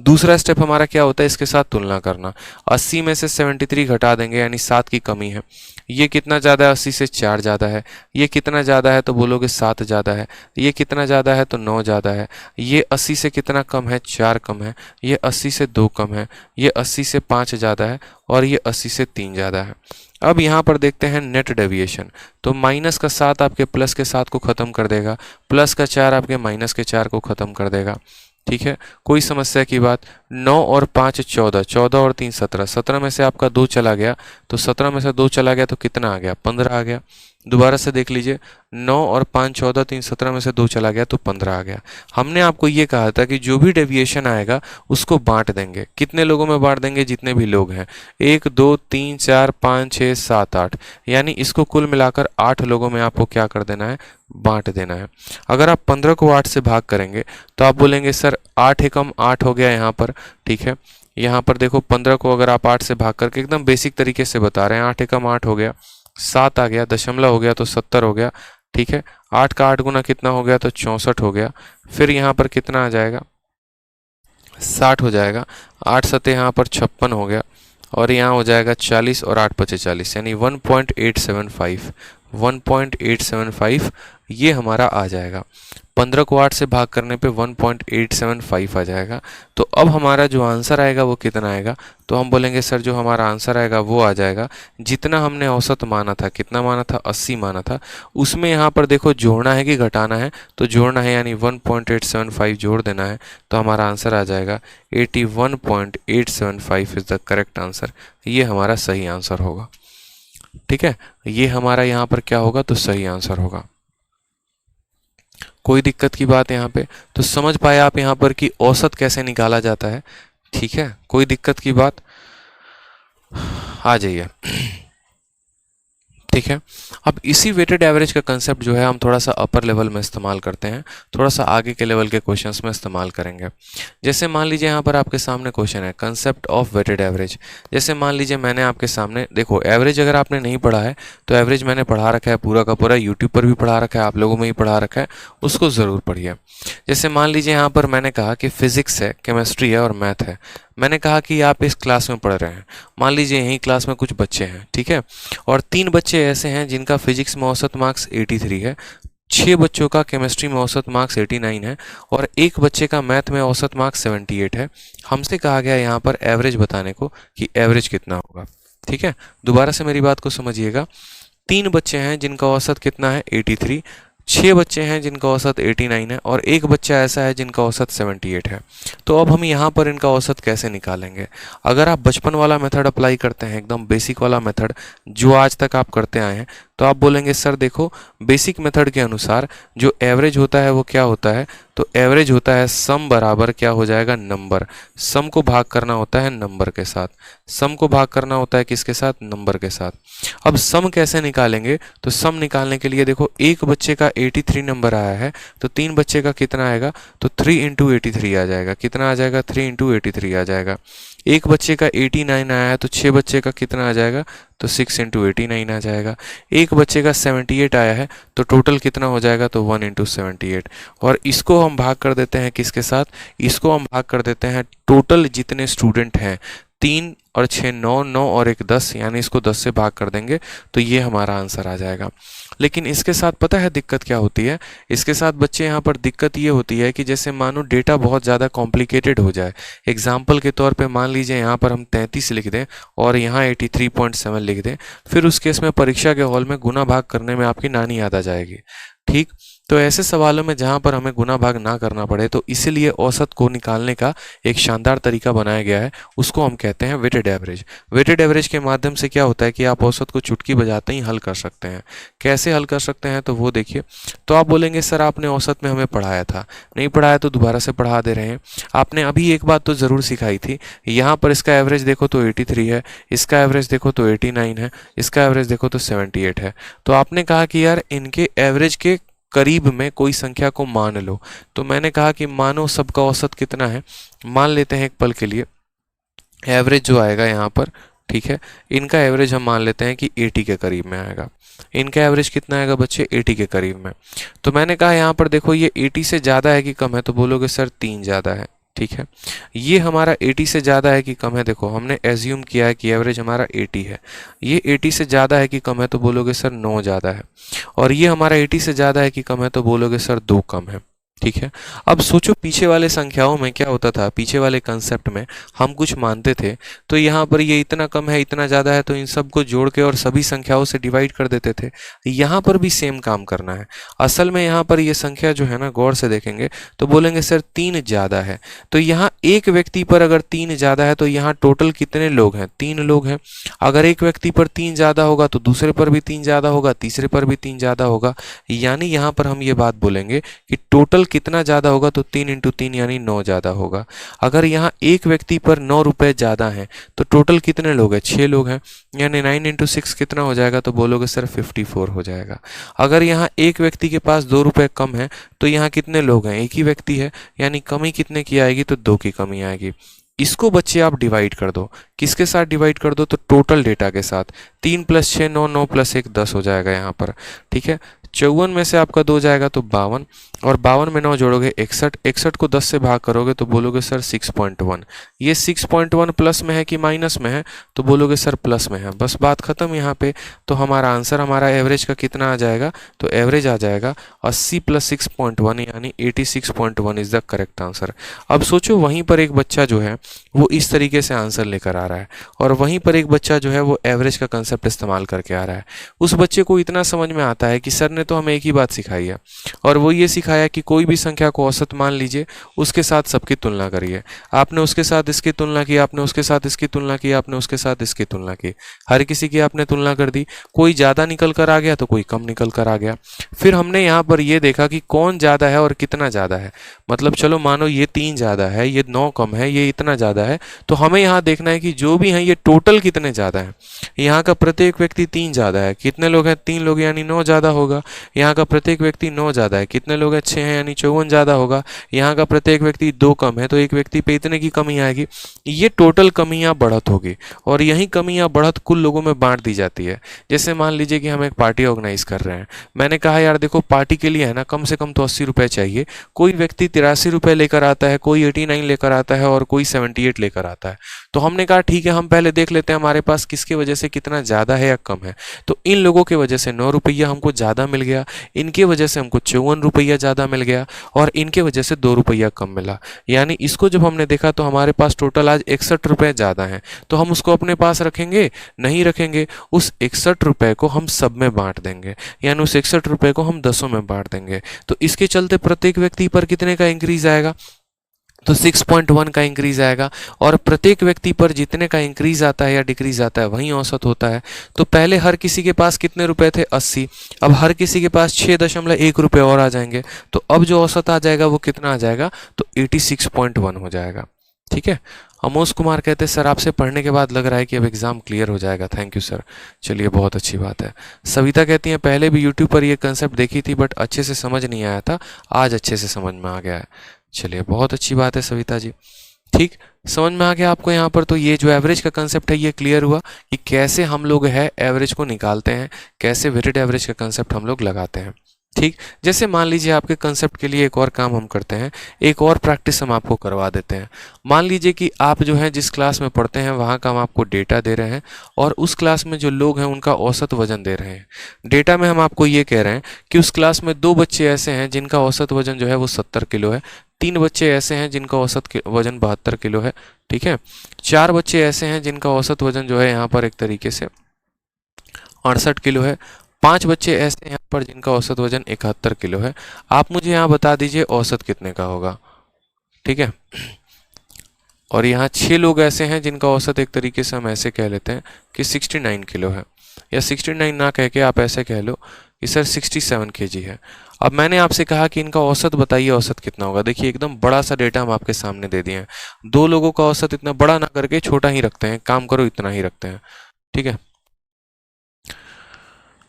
S1: दूसरा स्टेप हमारा क्या होता है? इसके साथ तुलना करना। 80 में से 73 घटा देंगे यानी 7 की कमी है। ये कितना ज़्यादा है? 80 से 4 ज़्यादा है। ये कितना ज़्यादा है? तो बोलोगे 7 ज़्यादा है। ये कितना ज़्यादा है? तो 9 ज़्यादा है। ये 80 से कितना कम है? 4 कम है। ये 80 से 2 कम है। ये 80 से 5 ज़्यादा है और ये 80 से 3 ज़्यादा है। अब यहाँ पर देखते हैं नेट डेविएशन। तो माइनस का 7 आपके प्लस के 7 को ख़त्म कर देगा, प्लस का 4 आपके माइनस के 4 को ख़त्म कर देगा। ठीक है, कोई समस्या की बात? 9 और 5 14, 14 और 3 17, 17 में से आपका 2 चला गया, तो 17 में से 2 चला गया तो कितना आ गया? 15 आ गया। दोबारा से देख लीजिए, 9 और 5 14, 3 17 में से 2 चला गया तो 15 आ गया। हमने आपको ये कहा था कि जो भी डेविएशन आएगा उसको बांट देंगे। कितने लोगों में बांट देंगे? जितने भी लोग हैं, 1 2 3 4 5 6 7 8, यानी इसको कुल मिलाकर 8 लोगों में आपको क्या कर देना है? बांट देना है। अगर आप 15 को 8 से भाग करेंगे तो आप बोलेंगे सर 8 एकम 8 हो गया यहाँ पर, ठीक है। यहाँ पर देखो 15 को अगर आप 8 से भाग करके, एकदम बेसिक तरीके से बता रहे हैं, 8 एकम 8 हो गया, 7 आ गया, दशमलव हो गया तो 70 हो गया, ठीक है। 8 का 8 गुना कितना हो गया? तो 64 हो गया। फिर यहाँ पर कितना आ जाएगा? 60 हो जाएगा। 8 सते यहाँ पर 56 हो गया, और यहाँ हो जाएगा 40 और 8 पचे 40, यानी 1.875, 1.875 ये हमारा आ जाएगा। 15 को 8 से भाग करने पे 1.875 आ जाएगा। तो अब हमारा जो आंसर आएगा वो कितना आएगा? तो हम बोलेंगे सर जो हमारा आंसर आएगा वो आ जाएगा जितना हमने औसत माना था। कितना माना था? 80 माना था। उसमें यहाँ पर देखो जोड़ना है कि घटाना है? तो जोड़ना है, यानी 1.875 जोड़ देना है, तो हमारा आंसर आ जाएगा 81.875 इज द करेक्ट आंसर। ये हमारा सही आंसर होगा, ठीक है। ये हमारा यहाँ पर क्या होगा? तो सही आंसर होगा। कोई दिक्कत की बात यहाँ पे? तो समझ पाए आप यहाँ पर कि औसत कैसे निकाला जाता है, ठीक है। कोई दिक्कत की बात? आ जाइए, ठीक है। अब इसी वेटेड एवरेज का कंसेप्ट जो है हम थोड़ा सा अपर लेवल में इस्तेमाल करते हैं, थोड़ा सा आगे के लेवल के क्वेश्चंस में इस्तेमाल करेंगे। जैसे मान लीजिए यहाँ पर आपके सामने क्वेश्चन है कंसेप्ट ऑफ वेटेड एवरेज। जैसे मान लीजिए मैंने आपके सामने, देखो एवरेज अगर आपने नहीं पढ़ा है तो एवरेज मैंने पढ़ा रखा है पूरा का पूरा, यूट्यूब पर भी पढ़ा रखा है, आप लोगों में ही पढ़ा रखा है, उसको ज़रूर पढ़िए। जैसे मान लीजिए यहाँ पर मैंने कहा कि फिजिक्स है, केमिस्ट्री है और मैथ है। मैंने कहा कि आप इस क्लास में पढ़ रहे हैं, मान लीजिए यही क्लास में कुछ बच्चे हैं, ठीक है, और 3 बच्चे ऐसे हैं जिनका फिजिक्स में औसत मार्क्स 83 है, 6 बच्चों का केमिस्ट्री में औसत मार्क्स 89 है, और एक बच्चे का मैथ में औसत मार्क्स 78 है। हमसे कहा गया यहाँ पर एवरेज बताने को कि एवरेज कितना होगा, ठीक है। दोबारा से मेरी बात को समझिएगा, 3 बच्चे हैं जिनका औसत कितना है? 83, 6 बच्चे हैं जिनका औसत 89 है, और एक बच्चा ऐसा है जिनका औसत 78 है। तो अब हम यहाँ पर इनका औसत कैसे निकालेंगे? अगर आप बचपन वाला मेथड अप्लाई करते हैं, एकदम बेसिक वाला मेथड जो आज तक आप करते आए हैं, तो आप बोलेंगे सर देखो बेसिक मेथड के अनुसार जो एवरेज होता है वो क्या होता है? तो एवरेज होता है सम बराबर क्या हो जाएगा? नंबर। सम को भाग करना होता है नंबर के साथ। सम को भाग करना होता है किसके साथ? नंबर के साथ। अब सम कैसे निकालेंगे? तो सम निकालने के लिए देखो एक बच्चे का 83 नंबर आया है, तो 3 बच्चे का कितना आएगा? तो 3 इंटू 83 आ जाएगा। कितना आ जाएगा? 3 इंटू 83 आ जाएगा। एक बच्चे का 89 आया है, तो 6 बच्चे का कितना आ जाएगा? तो 6 इंटू 89 आ जाएगा। एक बच्चे का 78 आया है, तो टोटल कितना हो जाएगा? तो 1 इंटू 78। और इसको हम भाग कर देते हैं किसके साथ? इसको हम भाग कर देते हैं टोटल जितने स्टूडेंट हैं, 3 और 6 9, 9 और 1 10, यानी इसको 10 से भाग कर देंगे तो ये हमारा आंसर आ जाएगा। लेकिन इसके साथ पता है दिक्कत क्या होती है? इसके साथ बच्चे यहाँ पर दिक्कत ये होती है कि जैसे मानो डेटा बहुत ज़्यादा कॉम्प्लिकेटेड हो जाए। एग्जाम्पल के तौर पे मान लीजिए यहाँ पर हम 33 लिख दें और यहाँ 83.7 लिख दें, फिर उस केस में परीक्षा के हॉल में गुना भाग करने में आपकी नानी याद आ जाएगी, ठीक। तो ऐसे सवालों में जहाँ पर हमें गुना भाग ना करना पड़े, तो इसीलिए औसत को निकालने का एक शानदार तरीका बनाया गया है, उसको हम कहते हैं वेटेड एवरेज। वेटेड एवरेज के माध्यम से क्या होता है कि आप औसत को चुटकी बजाते ही हल कर सकते हैं। कैसे हल कर सकते हैं? तो वो देखिए। तो आप बोलेंगे सर आपने औसत में हमें पढ़ाया था, नहीं पढ़ाया तो दोबारा से पढ़ा दे रहे हैं। आपने अभी एक बात तो ज़रूर सिखाई थी, यहाँ पर इसका एवरेज देखो तो 83 है, इसका एवरेज देखो तो 89 है, इसका एवरेज देखो तो 78 है। तो आपने कहा कि यार इनके एवरेज के करीब में कोई संख्या को मान लो। तो मैंने कहा कि मानो सबका औसत कितना है, मान लेते हैं एक पल के लिए एवरेज जो आएगा यहाँ पर, ठीक है, इनका एवरेज हम मान लेते हैं कि 80 के करीब में आएगा। इनका एवरेज कितना आएगा बच्चे? 80 के करीब में। तो मैंने कहा यहाँ पर देखो ये 80 से ज़्यादा है कि कम है? तो बोलोगे सर 3 ज़्यादा है, ठीक है। ये हमारा 80 से ज़्यादा है कि कम है? देखो हमने एज्यूम किया है कि एवरेज हमारा 80 है। ये 80 से ज़्यादा है कि कम है? तो बोलोगे सर 9 ज़्यादा है। और ये हमारा 80 से ज़्यादा है कि कम है? तो बोलोगे सर 2 कम है, ठीक है। अब सोचो पीछे वाले संख्याओं में क्या होता था, पीछे वाले कंसेप्ट में हम कुछ मानते थे तो यहाँ पर ये इतना कम है इतना ज़्यादा है तो इन सबको जोड़ के और सभी संख्याओं से डिवाइड कर देते थे। यहाँ पर भी सेम काम करना है। असल में यहाँ पर ये संख्या जो है ना, गौर से देखेंगे तो बोलेंगे सर 3 ज़्यादा है, तो यहाँ एक व्यक्ति पर अगर 3 ज़्यादा है तो यहाँ टोटल कितने लोग हैं, 3 लोग हैं। अगर एक व्यक्ति पर 3 ज़्यादा होगा तो दूसरे पर भी 3 ज़्यादा होगा, तीसरे पर भी 3 ज़्यादा होगा। यानी यहाँ पर हम ये बात बोलेंगे कि टोटल कितना ज़्यादा होगा, तो 3 इंटू 3 यानी 9 ज़्यादा होगा। अगर यहाँ एक व्यक्ति पर 9 रुपये ज़्यादा हैं तो टोटल कितने लोग हैं, 6 लोग हैं, यानी 9 इंटू 6 कितना हो जाएगा, तो बोलोगे सर 54 हो जाएगा। अगर यहाँ एक व्यक्ति के पास 2 रुपये कम है तो यहाँ कितने लोग हैं, एक ही व्यक्ति है, यानी कमी कितने की आएगी, तो 2 की कमी आएगी। इसको बच्चे आप डिवाइड कर दो, किसके साथ डिवाइड कर दो, तो टोटल डेटा के साथ। 3 + 6 9, 9 + 1 10 हो जाएगा यहाँ पर। ठीक है, 54 में से आपका 2 जाएगा तो 52, और 52 में 9 जोड़ोगे 61, 61 को 10 से भाग करोगे तो बोलोगे सर 6.1। ये 6.1 प्लस में है कि माइनस में है, तो बोलोगे सर प्लस में है। बस बात खत्म यहाँ पे। तो हमारा आंसर, हमारा एवरेज का कितना आ जाएगा, तो एवरेज आ जाएगा 80 + 6.1 यानी 86.1 इज द करेक्ट आंसर। अब सोचो वहीं पर एक बच्चा जो है वो इस तरीके से आंसर लेकर आ रहा है, और वहीं पर एक बच्चा जो है वो एवरेज का कंसेप्ट इस्तेमाल करके आ रहा है। उस बच्चे को इतना समझ में आता है कि सर ने तो हमें एक ही बात सिखाई है, और वो ये सिखाया कि कोई भी संख्या को औसत मान लीजिए, उसके साथ सबकी तुलना करिए। आपने उसके साथ इसकी तुलना की, आपने उसके साथ इसकी तुलना की, आपने उसके साथ इसकी तुलना की, हर किसी की आपने तुलना कर दी। कोई ज़्यादा निकल कर आ गया तो कोई कम निकल कर आ गया। फिर हमने यहाँ पर ये देखा कि कौन ज़्यादा है और कितना ज़्यादा है। मतलब चलो मानो ये 3 ज़्यादा है, ये 9 कम है, ये इतना ज़्यादा है, तो हमें यहाँ देखना है कि जो भी हैं ये टोटल कितने ज़्यादा है। यहाँ का प्रत्येक व्यक्ति 3 ज़्यादा है, कितने लोग हैं, 3 लोग यानी 9 ज़्यादा होगा। यहाँ का प्रत्येक व्यक्ति 9 ज़्यादा है, कितने लोग हैं, 6 हैं यानी 54 ज़्यादा होगा। यहाँ का प्रत्येक व्यक्ति 2 कम है तो एक व्यक्ति पे इतने की कमी आएगी। ये टोटल कमियाँ बढ़त होगी, और यही कमियाँ बढ़त कुल लोगों में बांट दी जाती है। जैसे मान लीजिए कि हम एक पार्टी ऑर्गेनाइज कर रहे हैं, मैंने कहा यार देखो पार्टी के लिए है ना कम से कम तो 80 रुपये चाहिए। कोई व्यक्ति 83 रुपये लेकर आता है, कोई 89 लेकर आता है, और कोई 78 लेकर आता है। तो हमने कहा ठीक है हम पहले देख लेते हैं हमारे पास किसकी वजह से कितना ज़्यादा है या कम है। तो इन लोगों की वजह से 9 रुपया हमको ज़्यादा मिल गया, इनकी वजह से हमको 54 रुपया ज़्यादा मिल गया, और इनके वजह से 2 रुपया कम मिला। यानी इसको जब हमने देखा तो हमारे पास टोटल आज 61 रुपये ज़्यादा हैं। तो हम उसको अपने पास रखेंगे, नहीं रखेंगे। उस 61 रुपये को हम सब में बांट देंगे, यानी उस 61 रुपये को हम 10 में बांट देंगे। तो इसके चलते प्रत्येक व्यक्ति पर कितने का इंक्रीज आएगा, तो 6.1 का इंक्रीज आएगा। और प्रत्येक व्यक्ति पर जितने का इंक्रीज आता है या डिक्रीज आता है वही औसत होता है। तो पहले हर किसी के पास कितने रुपए थे, 80। अब हर किसी के पास 6.1 रुपये और आ जाएंगे। तो अब जो औसत आ जाएगा वो कितना आ जाएगा, तो 86.1 हो जाएगा। ठीक है। अमोज कुमार कहते हैं सर आपसे पढ़ने के बाद लग रहा है कि अब एग्ज़ाम क्लियर हो जाएगा। थैंक यू सर, चलिए बहुत अच्छी बात है। सविता कहती हैं पहले भी यूट्यूब पर ये कंसेप्ट देखी थी बट अच्छे से समझ नहीं आया था, आज अच्छे से समझ में आ गया है। चलिए बहुत अच्छी बात है सविता जी, ठीक समझ में आ गया आपको यहाँ पर। तो ये जो एवरेज का कंसेप्ट है ये क्लियर हुआ कि कैसे हम लोग है एवरेज को निकालते हैं, कैसे वेटेड एवरेज का कंसेप्ट हम लोग लगाते हैं। ठीक, जैसे मान लीजिए आपके कंसेप्ट के लिए एक और काम हम करते हैं, एक और प्रैक्टिस हम आपको करवा देते हैं। मान लीजिए कि आप जो है जिस क्लास में पढ़ते हैं वहाँ का हम आपको डेटा दे रहे हैं, और उस क्लास में जो लोग हैं उनका औसत वजन दे रहे हैं। डेटा में हम आपको ये कह रहे हैं कि उस क्लास में 2 बच्चे ऐसे हैं जिनका औसत वजन जो है वो 70 किलो है, 3 बच्चे ऐसे हैं जिनका औसत वजन 72 किलो है, ठीक है, 4 बच्चे ऐसे हैं जिनका औसत वजन जो है यहाँ पर एक तरीके से 68 किलो है, 5 बच्चे ऐसे यहाँ पर जिनका औसत वजन 71 किलो है। आप मुझे यहाँ बता दीजिए औसत कितने का होगा, ठीक है। और यहाँ 6 लोग ऐसे हैं जिनका औसत एक तरीके से हम ऐसे कह लेते हैं कि 69 किलो है, या 69 ना कह के आप ऐसे कह लो कि सर 67 kg है। अब मैंने आपसे कहा कि इनका औसत बताइए, औसत कितना होगा। देखिए एकदम बड़ा सा डेटा हम आपके सामने दे दिए हैं। 2 लोगों का औसत इतना बड़ा ना करके छोटा ही रखते हैं, काम करो इतना ही रखते हैं, ठीक है।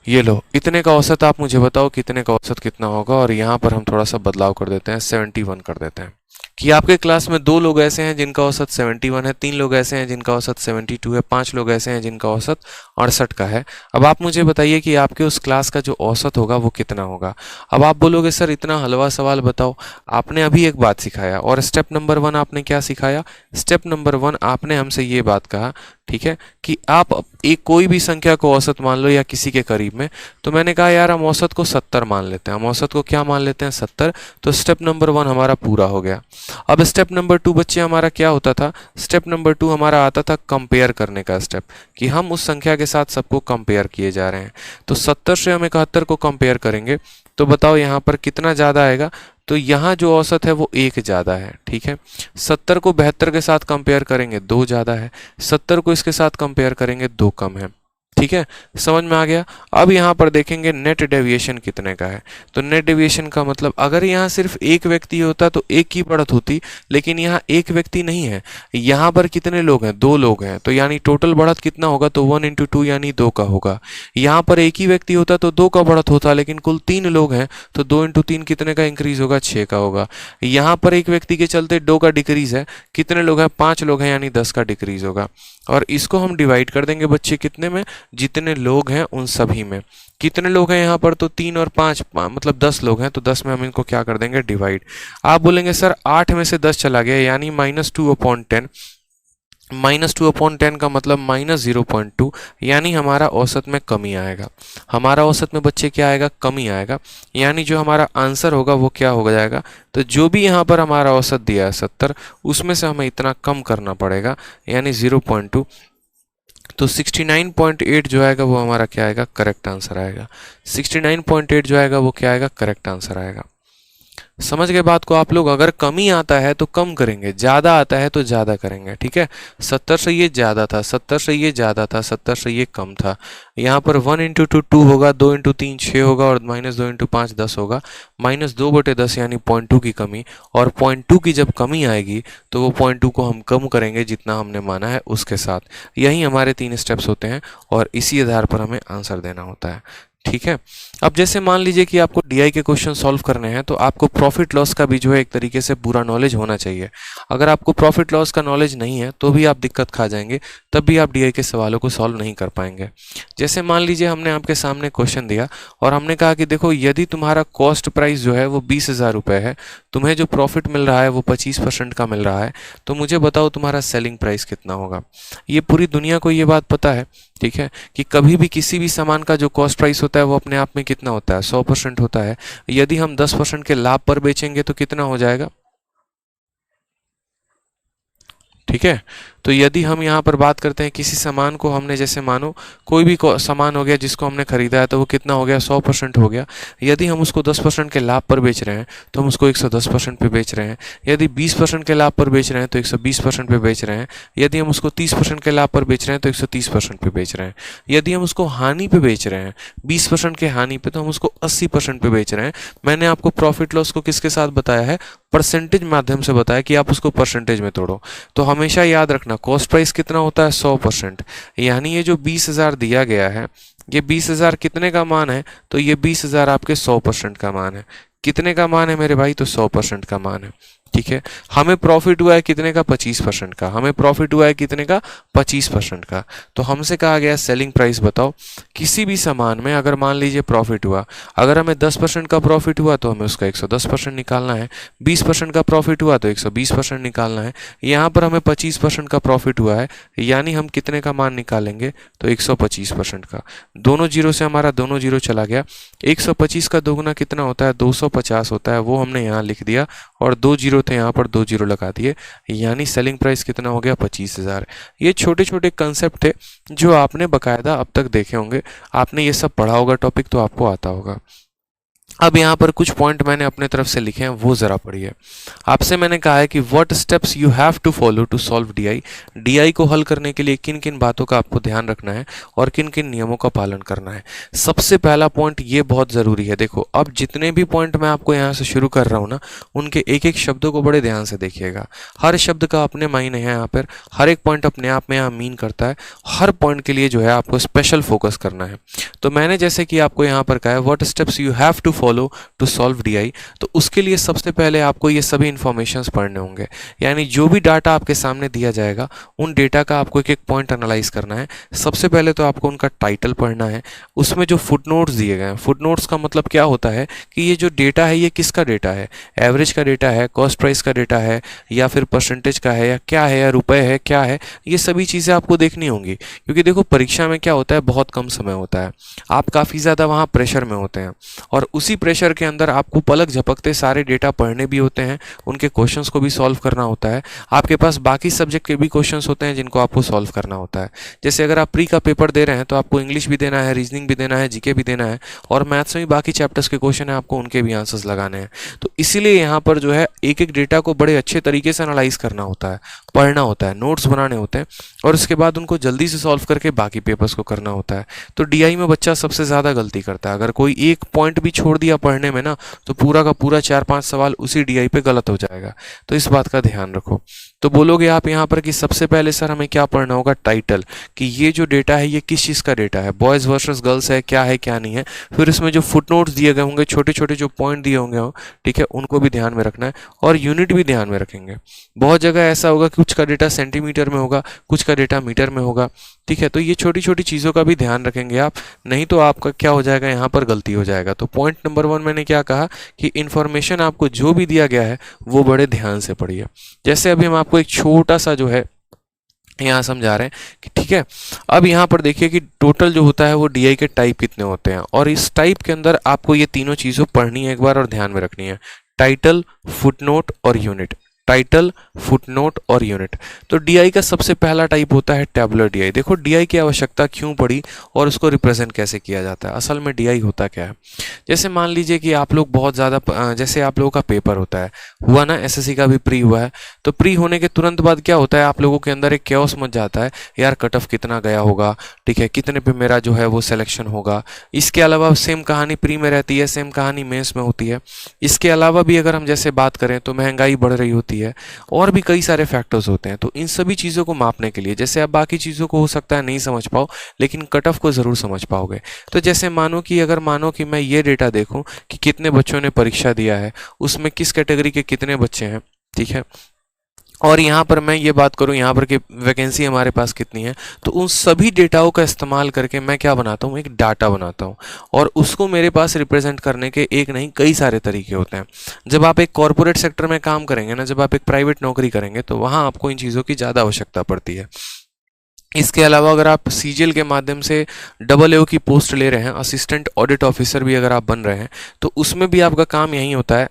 S1: ये लो, इतने का औसत आप मुझे बताओ कितने का औसत कितना होगा, और यहाँ पर हम थोड़ा सा बदलाव कर देते हैं, 71 कर देते हैं। कि आपके क्लास में 2 लोग ऐसे हैं जिनका औसत 71 है, 3 लोग ऐसे हैं जिनका औसत 72 है, 5 लोग ऐसे हैं जिनका औसत 68 का है। अब आप मुझे बताइए कि आपके उस क्लास का जो औसत होगा वो कितना होगा। अब आप बोलोगे सर इतना हलवा सवाल बताओ, आपने अभी एक बात सिखाया और स्टेप नंबर 1 आपने क्या सिखाया? स्टेप नंबर 1 आपने हमसे ये बात कहा, ठीक है, कि आप एक कोई भी संख्या को औसत मान लो या किसी के करीब में। तो मैंने कहा यार हम औसत को 70 मान लेते हैं, हम औसत को क्या मान लेते हैं? 70। तो स्टेप नंबर 1 हमारा पूरा हो गया। अब स्टेप नंबर 2 बच्चे हमारा क्या होता था? स्टेप नंबर 2 हमारा आता था कंपेयर करने का स्टेप, कि हम उस संख्या के साथ सबको कंपेयर किए जा रहे हैं। तो 70 से हम 71 को कंपेयर करेंगे तो बताओ यहाँ पर कितना ज़्यादा आएगा? तो यहाँ जो औसत है वो 1 ज़्यादा है, ठीक है। 70 को 72 के साथ कंपेयर करेंगे 2 ज़्यादा है, 70 को इसके साथ कंपेयर करेंगे 2 कम है, ठीक है, समझ में आ गया। अब यहाँ पर देखेंगे नेट डेविएशन कितने का है। तो नेट डेविएशन का मतलब अगर यहाँ सिर्फ एक व्यक्ति होता तो एक की बढ़त होती, लेकिन यहाँ एक व्यक्ति नहीं है, यहाँ पर कितने लोग हैं? 2 लोग हैं, तो यानी टोटल बढ़त कितना होगा? तो 1 × 2 यानी 2 का होगा। यहाँ पर एक ही व्यक्ति होता तो 2 का बढ़त होता, लेकिन कुल 3 लोग हैं तो 2 × 3 कितने का इंक्रीज होगा? 6 का होगा। यहाँ पर एक व्यक्ति के चलते 2 का डिक्रीज है, कितने लोग हैं? 5 लोग हैं, यानी 10 का डिक्रीज होगा। और इसको हम डिवाइड कर देंगे बच्चे कितने में? जितने लोग हैं उन सभी में। कितने लोग हैं यहाँ पर? तो 3 और 5 मतलब 10 लोग हैं, तो 10 में हम इनको क्या कर देंगे? डिवाइड। आप बोलेंगे सर 8 में से 10 चला गया यानी -2/10। -2/10 का मतलब -0.2, यानी हमारा औसत में कमी आएगा। हमारा औसत में बच्चे क्या आएगा? कमी आएगा। यानी जो हमारा आंसर होगा वो क्या हो जाएगा? तो जो भी यहाँ पर हमारा औसत दिया है 70, उसमें से हमें इतना कम करना पड़ेगा, यानी 0.2। तो 69.8 जो आएगा वो हमारा क्या आएगा? करेक्ट आंसर आएगा। 69.8 जो आएगा वो क्या आएगा? करेक्ट आंसर आएगा। समझ गए बात को आप लोग? अगर कमी आता है तो कम करेंगे, ज़्यादा आता है तो ज़्यादा करेंगे, ठीक है। 70 से ये ज़्यादा था, 70 से ये ज़्यादा था, 70 से ये कम था। यहाँ पर 1 × 2 2 होगा, 2 × 3 6 होगा और -2 × 5 10 होगा। -2/10 यानी 0.2 की कमी। और 0.2 की जब कमी आएगी तो वो 0.2 को हम कम करेंगे जितना हमने माना है उसके साथ। यही हमारे 3 स्टेप्स होते हैं और इसी आधार पर हमें आंसर देना होता है, ठीक है। अब जैसे मान लीजिए कि आपको डीआई के क्वेश्चन सॉल्व करने हैं तो आपको प्रॉफिट लॉस का भी जो है एक तरीके से पूरा नॉलेज होना चाहिए। अगर आपको प्रॉफिट लॉस का नॉलेज नहीं है तो भी आप दिक्कत खा जाएंगे, तब भी आप डीआई के सवालों को सॉल्व नहीं कर पाएंगे। जैसे मान लीजिए हमने आपके सामने क्वेश्चन दिया और हमने कहा कि देखो यदि तुम्हारा कॉस्ट प्राइस जो है वो 20,000 रुपये है, तुम्हें जो प्रॉफिट मिल रहा है वो 25% का मिल रहा है, तो मुझे बताओ तुम्हारा सेलिंग प्राइस कितना होगा। ये पूरी दुनिया को ये बात पता है, ठीक है, कि कभी भी किसी भी सामान का जो कॉस्ट प्राइस होता है वो अपने आप में कितना होता है? 100% होता है। यदि हम 10% के लाभ पर बेचेंगे तो कितना हो जाएगा? ठीक है। तो यदि हम यहाँ पर बात करते हैं किसी सामान को, हमने जैसे मानो कोई भी सामान हो गया जिसको हमने खरीदा है तो वो कितना हो गया? 100% हो गया। यदि हम उसको 10% के लाभ पर बेच रहे हैं तो हम उसको 110% पे बेच रहे हैं। यदि 20% के लाभ पर बेच रहे हैं तो 120% पे बेच रहे हैं। यदि हम उसको 30% के लाभ पर बेच रहे हैं तो 130% पे बेच रहे हैं। यदि हम उसको हानि पे बेच रहे हैं 20% के हानि पे, तो हम उसको 80% पे बेच रहे हैं। मैंने आपको प्रॉफिट लॉस को किसके साथ बताया है? परसेंटेज माध्यम से बताया कि आप उसको परसेंटेज में तोड़ो। तो हमेशा याद रखना कॉस्ट प्राइस कितना होता है? 100%। यानी ये जो 20,000 दिया गया है, ये 20,000 कितने का मान है? तो ये 20,000 आपके 100% का मान है। कितने का मान है मेरे भाई? तो 100% का मान है, ठीक है। हमें प्रॉफिट हुआ है कितने का? 25% का। हमें प्रॉफिट हुआ है कितने का? 25% का। तो हमसे कहा गया सेलिंग प्राइस बताओ किसी भी सामान में। अगर मान लीजिए प्रॉफिट हुआ, अगर हमें 10% का प्रॉफिट हुआ तो हमें उसका 110% निकालना है। 20% का प्रॉफिट हुआ तो 120% निकालना है। यहाँ पर हमें 25% का प्रॉफिट हुआ है, यानी हम कितने का मान निकालेंगे? तो 125% का। दोनों जीरो से हमारा दोनों जीरो चला गया। 125 का दोगुना कितना होता है? 250 होता है। वो हमने यहाँ लिख दिया और 2 जीरो थे, यहाँ पर 2 जीरो लगा दिए, यानी सेलिंग प्राइस कितना हो गया? 25,000। ये छोटे छोटे कंसेप्ट थे जो आपने बकायदा अब तक देखे होंगे। आपने ये सब पढ़ा होगा टॉपिक, तो आपको आता होगा। अब यहाँ पर कुछ पॉइंट मैंने अपने तरफ से लिखे हैं, वो ज़रा पढ़िए। आपसे मैंने कहा है कि what steps you have to follow to solve DI. DI को हल करने के लिए किन किन बातों का आपको ध्यान रखना है और किन किन नियमों का पालन करना है। सबसे पहला पॉइंट ये बहुत ज़रूरी है। देखो अब जितने भी पॉइंट मैं आपको यहाँ से शुरू कर रहा हूँ ना, उनके एक एक शब्दों को बड़े ध्यान से देखिएगा। हर शब्द का अपने मायने हैं यहाँ पर, हर एक पॉइंट अपने आप में यहाँ मीन करता है। हर पॉइंट के लिए जो है आपको स्पेशल फोकस करना है। तो मैंने जैसे कि आपको यहाँ पर कहा है what steps you have to follow to solve DI, तो उसके लिए सबसे पहले आपको ये सभी इंफॉर्मेशंस पढ़ने होंगे। यानी जो भी डाटा आपके सामने दिया जाएगा उन डेटा का आपको एक एक पॉइंट एनालाइज करना है। सबसे पहले तो आपको उनका टाइटल पढ़ना है, उसमें जो फुटनोट्स दिए गए हैं, फुटनोट्स का मतलब क्या होता है कि ये जो डेटा है ये किसका डेटा है, एवरेज का डेटा है, कॉस्ट प्राइस का डेटा है, या फिर परसेंटेज का है, या क्या है, या रुपए है, क्या है, ये सभी चीज़ें आपको देखनी होंगी। क्योंकि देखो परीक्षा में क्या होता है, बहुत कम समय होता है, आप काफ़ी ज़्यादा वहाँ प्रेशर में होते हैं, और उसी प्रेशर के अंदर आपको पलक झपकते सारे डेटा पढ़ने भी होते हैं, उनके क्वेश्चंस को भी सॉल्व करना होता है। आपके पास बाकी सब्जेक्ट के भी क्वेश्चंस होते हैं जिनको आपको सॉल्व करना होता है। जैसे अगर आप प्री का पेपर दे रहे हैं तो आपको इंग्लिश भी देना है, रीजनिंग भी देना है, जीके भी देना है, और मैथ्स में भी बाकी चैप्टर्स के क्वेश्चन है, आपको उनके भी आंसर्स लगाने हैं। तो इसीलिए यहाँ पर जो है एक एक डेटा को बड़े अच्छे तरीके से एनालाइज करना होता है, पढ़ना होता है, नोट्स बनाने होते हैं, और उसके बाद उनको जल्दी से सॉल्व करके बाकी पेपर्स को करना होता है। तो DI में बच्चा सबसे ज़्यादा गलती करता है। अगर कोई एक पॉइंट भी छोड़ दिया पढ़ने में ना, तो पूरा का पूरा 4-5 सवाल उसी DI पे गलत हो जाएगा। तो इस बात का ध्यान रखो। तो बोलोगे आप यहाँ पर कि सबसे पहले सर हमें क्या पढ़ना होगा, टाइटल, कि ये जो डेटा है ये किस चीज़ का डेटा है, बॉयज़ वर्सेस गर्ल्स है, क्या नहीं है। फिर इसमें जो फुटनोट्स दिए गए होंगे, छोटे छोटे जो पॉइंट दिए होंगे, ठीक है, उनको भी ध्यान में रखना है, और यूनिट भी ध्यान में रखेंगे। बहुत जगह ऐसा होगा कि कुछ का डेटा सेंटीमीटर में होगा, कुछ का डेटा मीटर में होगा, ठीक है। तो ये छोटी छोटी चीज़ों का भी ध्यान रखेंगे आप, नहीं तो आपका क्या हो जाएगा, यहाँ पर गलती हो जाएगा। तो पॉइंट नंबर 1 मैंने क्या कहा कि इन्फॉर्मेशन आपको जो भी दिया गया है वो बड़े ध्यान से पढ़िए। जैसे अभी हम आपको एक छोटा सा जो है यहाँ समझा रहे हैं कि ठीक है, अब यहाँ पर देखिए कि टोटल जो होता है वो DI के टाइप कितने होते हैं, और इस टाइप के अंदर आपको ये तीनों चीज़ों पढ़नी है एक बार और ध्यान में रखनी है, टाइटल, फुटनोट और यूनिट। टाइटल, फुटनोट और यूनिट। तो DI का सबसे पहला टाइप होता है टैबुलर DI। देखो DI की आवश्यकता क्यों पड़ी और उसको रिप्रेजेंट कैसे किया जाता है। असल में DI होता क्या है, जैसे मान लीजिए कि आप लोग बहुत ज़्यादा, जैसे आप लोगों का पेपर होता है, हुआ ना, SSC का भी प्री हुआ है, तो प्री होने के तुरंत बाद क्या होता है, आप लोगों के अंदर एक कैओस मच जाता है, यार कट ऑफ कितना गया होगा, ठीक है, कितने पे मेरा जो है वो सिलेक्शन होगा। इसके अलावा सेम कहानी प्री में रहती है, सेम कहानी मेंस में होती है। इसके अलावा भी अगर हम जैसे बात करें तो महंगाई बढ़ रही होती है, और भी कई सारे फैक्टर्स होते हैं। तो इन सभी चीज़ों को मापने के लिए, जैसे आप बाकी चीज़ों को हो सकता है नहीं समझ पाओ, लेकिन कट ऑफ को ज़रूर समझ पाओगे। तो जैसे मानो कि मैं ये डेटा देखूं कि कितने बच्चों ने परीक्षा दिया है, उसमें किस कैटेगरी के कितने बच्चे हैं, ठीक है, और यहाँ पर मैं ये बात करूँ यहाँ पर कि वैकेंसी हमारे पास कितनी है, तो उन सभी डेटाओं का इस्तेमाल करके मैं क्या बनाता हूँ, एक डाटा बनाता हूँ, और उसको मेरे पास रिप्रेजेंट करने के एक नहीं कई सारे तरीके होते हैं। जब आप एक कॉर्पोरेट सेक्टर में काम करेंगे ना, जब आप एक प्राइवेट नौकरी करेंगे, तो वहाँ आपको इन चीज़ों की ज़्यादा आवश्यकता पड़ती है। इसके अलावा अगर आप CGL के माध्यम से AA की पोस्ट ले रहे हैं, असिस्टेंट ऑडिट ऑफिसर भी अगर आप बन रहे हैं, तो उसमें भी आपका काम यही होता है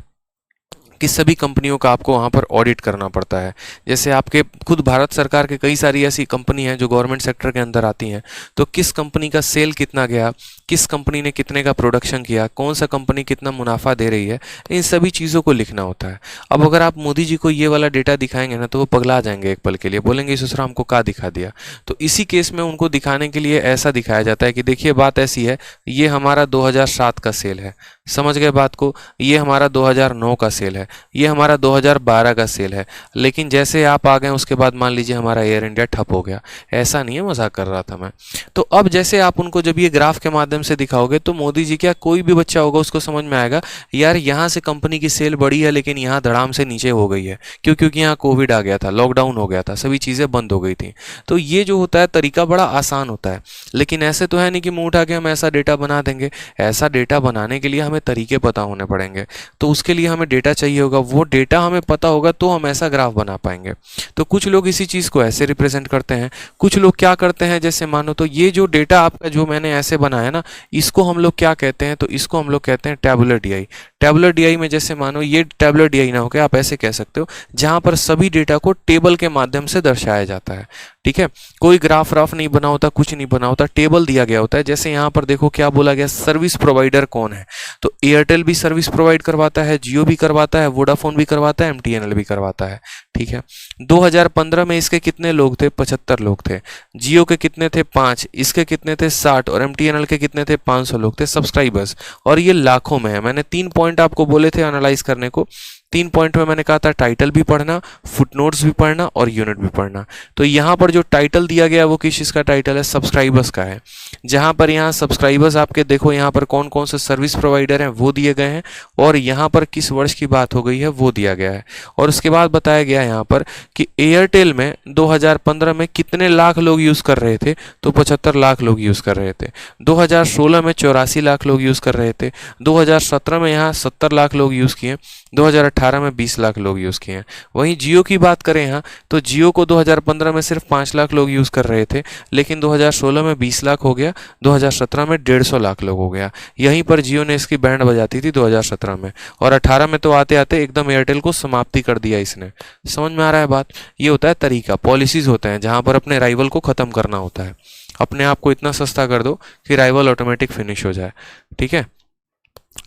S1: कि सभी कंपनियों का आपको वहाँ पर ऑडिट करना पड़ता है। जैसे आपके खुद भारत सरकार के कई सारी ऐसी कंपनी हैं जो गवर्नमेंट सेक्टर के अंदर आती हैं, तो किस कंपनी का सेल कितना गया, किस कंपनी ने कितने का प्रोडक्शन किया, कौन सा कंपनी कितना मुनाफा दे रही है, इन सभी चीज़ों को लिखना होता है। अब अगर आप मोदी जी को ये वाला डेटा दिखाएंगे ना, तो वो पगला जाएंगे एक पल के लिए, बोलेंगे ससुरा हमको क्या दिखा दिया। तो इसी केस में उनको दिखाने के लिए ऐसा दिखाया जाता है कि देखिए बात ऐसी है, ये हमारा 2007 का सेल है, समझ गए बात को, ये हमारा 2009 का सेल है, ये हमारा 2012 का सेल है, लेकिन जैसे आप आ गए उसके बाद मान लीजिए हमारा एयर इंडिया ठप हो गया। ऐसा नहीं है, मजाक कर रहा था मैं। तो अब जैसे आप उनको जब ये ग्राफ के माध्यम से दिखाओगे, तो मोदी जी क्या, कोई भी बच्चा होगा उसको समझ में आएगा यार यहाँ से कंपनी की सेल बढ़ी है, लेकिन यहाँ धड़ाम से नीचे हो गई है। क्यों? क्योंकि यहाँ कोविड आ गया था, लॉकडाउन हो गया था, सभी चीज़ें बंद हो गई थी। तो ये जो होता है तरीका बड़ा आसान होता है, लेकिन ऐसे तो है नहीं कि मुंह उठा के हम ऐसा डेटा बना देंगे। ऐसा डेटा बनाने के लिए हमें तरीके पता होने पड़ेंगे। तो उसके लिए हमें डेटा चाहिए होगा, वो डेटा हमें पता होगा तो हम ऐसा ग्राफ बना पाएंगे। तो कुछ लोग इसी चीज़ को ऐसे रिप्रेजेंट करते हैं, कुछ लोग क्या करते हैं, जैसे मानो तो ये जो डेटा आपका जो मैंने ऐसे बनाया ना, इसको हम लोग क्या कहते हैं, तो इसको हम लोग कहते हैं टैबुलर DI। टैबुलर DI में जैसे मानो ये टैबुलर DI ना होकर आप ऐसे कह सकते हो, जहां पर सभी डेटा को टेबल के माध्यम से दर्शाया जाता है। ठीक है, कोई ग्राफ राफ नहीं बना होता, कुछ नहीं बना होता, टेबल दिया गया होता है। जैसे यहाँ पर देखो क्या बोला गया, सर्विस प्रोवाइडर कौन है, तो एयरटेल भी सर्विस प्रोवाइड करवाता है, जियो भी करवाता है, वोडाफोन भी करवाता है, MTNL भी करवाता है। ठीक है, 2015 में इसके कितने लोग थे, 75 लोग थे। जियो के कितने थे, 5, इसके कितने थे, 60, और MTNL के कितने थे, 500 लोग थे सब्सक्राइबर्स। और ये लाखों में है। मैंने 3 पॉइंट आपको बोले थे एनालाइज करने को, 3 पॉइंट में मैंने कहा था टाइटल भी पढ़ना, फुटनोट्स भी पढ़ना और यूनिट भी पढ़ना। तो यहाँ पर जो टाइटल दिया गया है वो किस चीज़ का टाइटल है, सब्सक्राइबर्स का है। जहाँ पर यहाँ सब्सक्राइबर्स आपके देखो यहाँ पर कौन कौन से सर्विस प्रोवाइडर हैं वो दिए गए हैं, और यहाँ पर किस वर्ष की बात हो गई है वो दिया गया है। और उसके बाद बताया गया यहाँ पर कि एयरटेल में 2015 में कितने लाख लोग यूज़ कर रहे थे, तो 75 लाख लोग यूज़ कर रहे थे। 2016 में 84 लाख लोग यूज़ कर रहे थे। 2017 में यहाँ 70 लाख लोग यूज़ किए। 2018 में 20 लाख लोग यूज़ किए हैं। वहीं जियो की बात करें यहाँ, तो जियो को 2015 में सिर्फ 5 लाख लोग यूज़ कर रहे थे, लेकिन 2016 में 20 लाख हो गया, 2017 में 150 लाख लोग हो गया। यहीं पर जियो ने इसकी बैंड बजाती थी 2017 में, और 18 में तो आते आते एकदम एयरटेल को समाप्ति कर दिया इसने। समझ में आ रहा है बात? ये होता है तरीका, पॉलिसीज होते हैं जहाँ पर अपने राइवल को ख़त्म करना होता है। अपने आप को इतना सस्ता कर दो कि राइवल ऑटोमेटिक फिनिश हो जाए। ठीक है,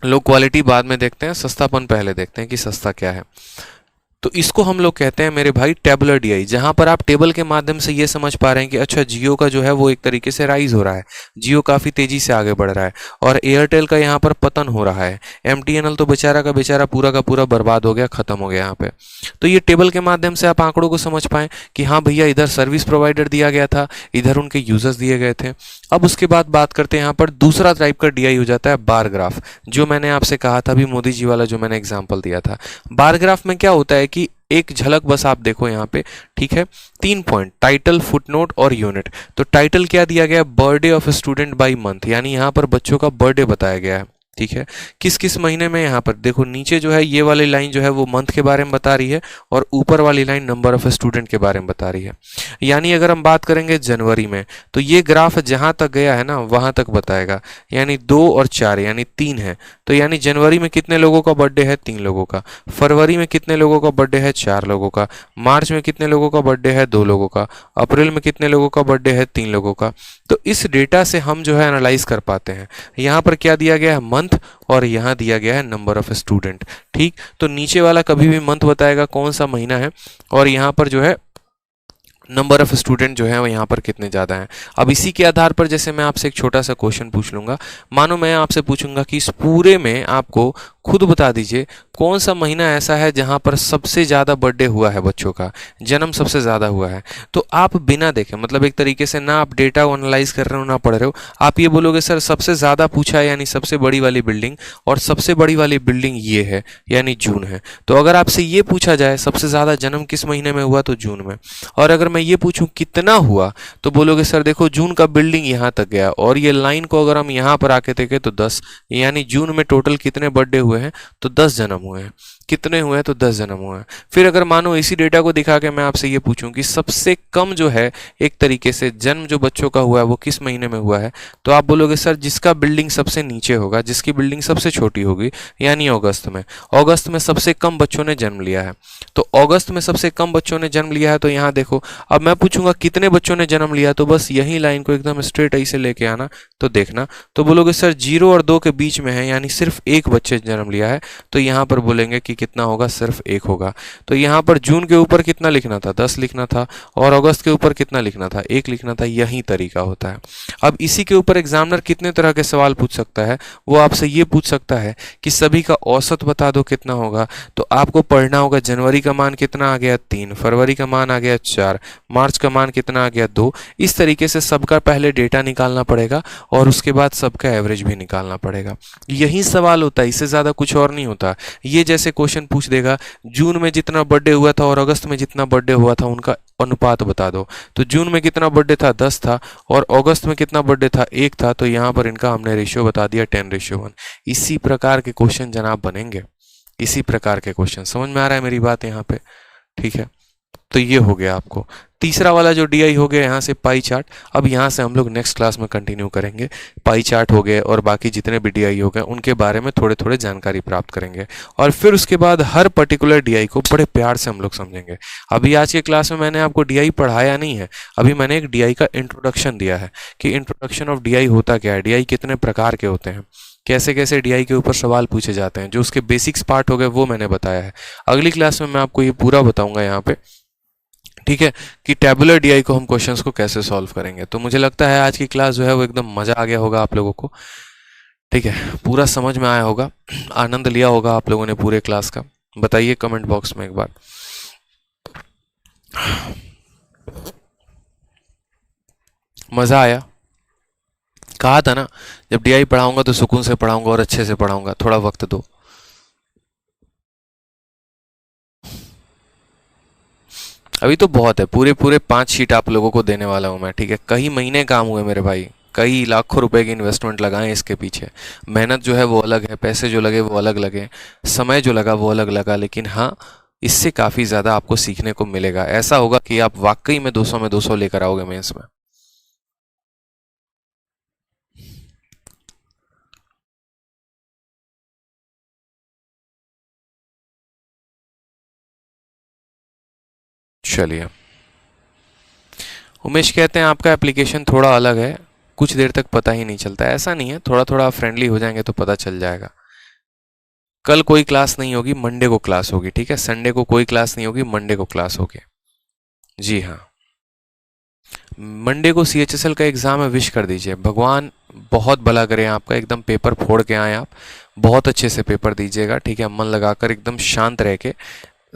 S1: लोग क्वालिटी बाद में देखते हैं, सस्तापन पहले देखते हैं कि सस्ता क्या है। तो इसको हम लोग कहते हैं मेरे भाई टेबुलर डीआई, जहां पर आप टेबल के माध्यम से ये समझ पा रहे हैं कि अच्छा जियो का जो है वो एक तरीके से राइज हो रहा है, जियो काफ़ी तेज़ी से आगे बढ़ रहा है, और एयरटेल का यहाँ पर पतन हो रहा है। एमटीएनएल तो बेचारा का बेचारा पूरा का पूरा बर्बाद हो गया, ख़त्म हो गया यहाँ पे। तो ये टेबल के माध्यम से आप आंकड़ों को समझ पाएँ कि हाँ भैया इधर सर्विस प्रोवाइडर दिया गया था, इधर उनके यूजर्स दिए गए थे। अब उसके बाद बात करते हैं यहाँ पर दूसरा टाइप का डीआई हो जाता है बार ग्राफ, जो मैंने आपसे कहा था अभी मोदी जी वाला जो मैंने एग्जाम्पल दिया था। बार ग्राफ में क्या होता है कि एक झलक बस आप देखो यहाँ पे, ठीक है, 3 पॉइंट टाइटल, फुटनोट और यूनिट। तो टाइटल क्या दिया गया है, birthday of student by month, यानी यहाँ पर बच्चों का बर्थडे बताया गया है। ठीक है, किस किस महीने में, यहाँ पर देखो नीचे जो है ये वाली लाइन जो है वो मंथ के बारे में बता रही है, और ऊपर वाली लाइन नंबर ऑफ स्टूडेंट के बारे में बता रही है। यानी अगर हम बात करेंगे जनवरी में, तो ये ग्राफ जहां तक गया है ना वहां तक बताएगा, यानी 2 और 4 यानी 3 है। तो यानी जनवरी में कितने लोगों का बर्थडे है, 3 लोगों का। फरवरी में कितने लोगों का बर्थडे है, 4 लोगों का। मार्च में कितने लोगों का बर्थडे है, 2 लोगों का। अप्रैल में कितने लोगों का बर्थडे है, 3 लोगों का। तो इस डेटा से हम जो है एनालाइज कर पाते हैं। यहाँ पर क्या दिया गया है, मंथ, और यहाँ दिया गया है नंबर ऑफ स्टूडेंट। ठीक, तो नीचे वाला कभी भी मंथ बताएगा कौन सा महीना है, और यहाँ पर जो है नंबर ऑफ स्टूडेंट जो है वो यहाँ पर कितने ज़्यादा हैं। अब इसी के आधार पर जैसे मैं आपसे एक छोटा सा क्वेश्चन पूछ लूँगा, मानो मैं आपसे पूछूंगा कि इस पूरे में आपको खुद बता दीजिए कौन सा महीना ऐसा है जहाँ पर सबसे ज़्यादा बर्थडे हुआ है, बच्चों का जन्म सबसे ज़्यादा हुआ है। तो आप बिना देखे, मतलब एक तरीके से ना आप डेटा को एनालाइज कर रहे हो ना पढ़ रहे हो, आप ये बोलोगे सर सबसे ज़्यादा पूछा है यानी सबसे बड़ी वाली बिल्डिंग, और सबसे बड़ी वाली बिल्डिंग ये है यानी जून है। तो अगर आपसे ये पूछा जाए सबसे ज़्यादा जन्म किस महीने में हुआ, तो जून में। और अगर मैं ये पूछूं कितना हुआ, तो बोलोगे सर देखो जून का बिल्डिंग यहाँ तक गया, और ये लाइन को अगर हम यहाँ पर आके देखें तो 10, यानी जून में टोटल कितने बर्थडे हुए हैं, तो 10 जन्म हुए हैं। कितने हुए हैं, तो 10 जन्म हुए हैं। फिर अगर मानो इसी डेटा को दिखा के मैं आपसे ये पूछूं कि सबसे कम जो है एक तरीके से जन्म जो बच्चों का हुआ है वो किस महीने में हुआ है, तो आप बोलोगे सर जिसका बिल्डिंग सबसे नीचे होगा, जिसकी बिल्डिंग सबसे छोटी होगी, यानी अगस्त में। अगस्त में सबसे कम बच्चों ने जन्म लिया है। तो अगस्त में सबसे कम बच्चों ने जन्म लिया है, तो यहाँ देखो अब मैं पूछूंगा कितने बच्चों ने जन्म लिया, तो बस यही लाइन को एकदम स्ट्रेट ऐसे लेके आना, तो देखना, तो बोलोगे सर 0 और 2 के बीच में है, यानी सिर्फ एक बच्चे जन्म लिया है, तो यहाँ पर बोलेंगे कि कितना होगा, सिर्फ 1 होगा। तो यहाँ पर जून के ऊपर कितना लिखना था, 10 लिखना था, और अगस्त के ऊपर कितना लिखना था, 1 लिखना था। यही तरीका होता है। अब इसी के ऊपर एग्जामिनर कितने तरह के सवाल पूछ सकता है, वो आपसे ये पूछ सकता है कि सभी का औसत बता दो कितना होगा। तो आपको पढ़ना होगा जनवरी का मान कितना आ गया, 3, फरवरी का मान आ गया 4, मार्च का मान कितना आ गया, 2। इस तरीके से सबका पहले डेटा निकालना पड़ेगा और उसके बाद सबका एवरेज भी निकालना पड़ेगा। यही सवाल होता है, इससे ज़्यादा कुछ और नहीं होता। ये जैसे क्वेश्चन पूछ देगा जून में जितना बर्थडे हुआ था और अगस्त में जितना बर्थडे हुआ था उनका अनुपात बता दो। तो जून में कितना बर्थडे था, 10 था, और अगस्त में कितना बर्थडे था, 1 था। तो यहाँ पर इनका हमने रेशियो बता दिया 10:1। इसी प्रकार के क्वेश्चन जनाब बनेंगे, इसी प्रकार के क्वेश्चन। समझ में आ रहा है मेरी बात यहाँ पे? ठीक है, तो ये हो गया आपको तीसरा वाला जो डीआई हो गया, यहाँ से पाई चार्ट। अब यहाँ से हम लोग नेक्स्ट क्लास में कंटिन्यू करेंगे। पाई चार्ट हो गए और बाकी जितने भी डीआई हो गए उनके बारे में थोड़े थोड़े जानकारी प्राप्त करेंगे, और फिर उसके बाद हर पर्टिकुलर डीआई को बड़े प्यार से हम लोग समझेंगे। अभी आज के क्लास में मैंने आपको डीआई पढ़ाया नहीं है, अभी मैंने एक डीआई का इंट्रोडक्शन दिया है कि इंट्रोडक्शन ऑफ डीआई होता क्या है, डीआई कितने प्रकार के होते हैं, कैसे कैसे डीआई के ऊपर सवाल पूछे जाते हैं, जो उसके बेसिक्स पार्ट हो गए वो मैंने बताया है। अगली क्लास में मैं आपको ये पूरा बताऊंगा यहाँ पे, ठीक है, कि टेबुलर डीआई को हम क्वेश्चंस को कैसे सॉल्व करेंगे। तो मुझे लगता है आज की क्लास जो है वो एकदम मज़ा आ गया होगा आप लोगों को। ठीक है, पूरा समझ में आया होगा, आनंद लिया होगा आप लोगों ने पूरे क्लास का। बताइए कमेंट बॉक्स में एक बार। मज़ा आया? कहा था ना, जब डीआई पढ़ाऊंगा तो सुकून से पढ़ाऊंगा और अच्छे से पढ़ाऊंगा, थोड़ा वक्त दो। अभी तो बहुत है, पूरे पूरे 5 शीट आप लोगों को देने वाला हूँ मैं, ठीक है? कई महीने काम हुए मेरे भाई, कई लाखों रुपए की इन्वेस्टमेंट लगाए इसके पीछे। मेहनत जो है वो अलग है, पैसे जो लगे वो अलग लगे, समय जो लगा वो अलग लगा, लेकिन हाँ, इससे काफ़ी ज़्यादा आपको सीखने को मिलेगा। ऐसा होगा कि आप वाकई में 200 में 200 लेकर आओगे मेंस में। चलिए, उमेश कहते हैं आपका एप्लीकेशन थोड़ा अलग है, कुछ देर तक पता ही नहीं चलता। ऐसा नहीं है, थोड़ा थोड़ा फ्रेंडली हो जाएंगे तो पता चल जाएगा। कल कोई क्लास नहीं होगी, मंडे को क्लास होगी, ठीक है? संडे को कोई क्लास नहीं होगी, मंडे को क्लास होगी। जी हाँ, मंडे को सीएचएसएल का एग्ज़ाम है, विश कर दीजिए। भगवान बहुत भला करें आपका, एकदम पेपर फोड़ के आए आप। बहुत अच्छे से पेपर दीजिएगा, ठीक है? मन लगाकर एकदम शांत रह के।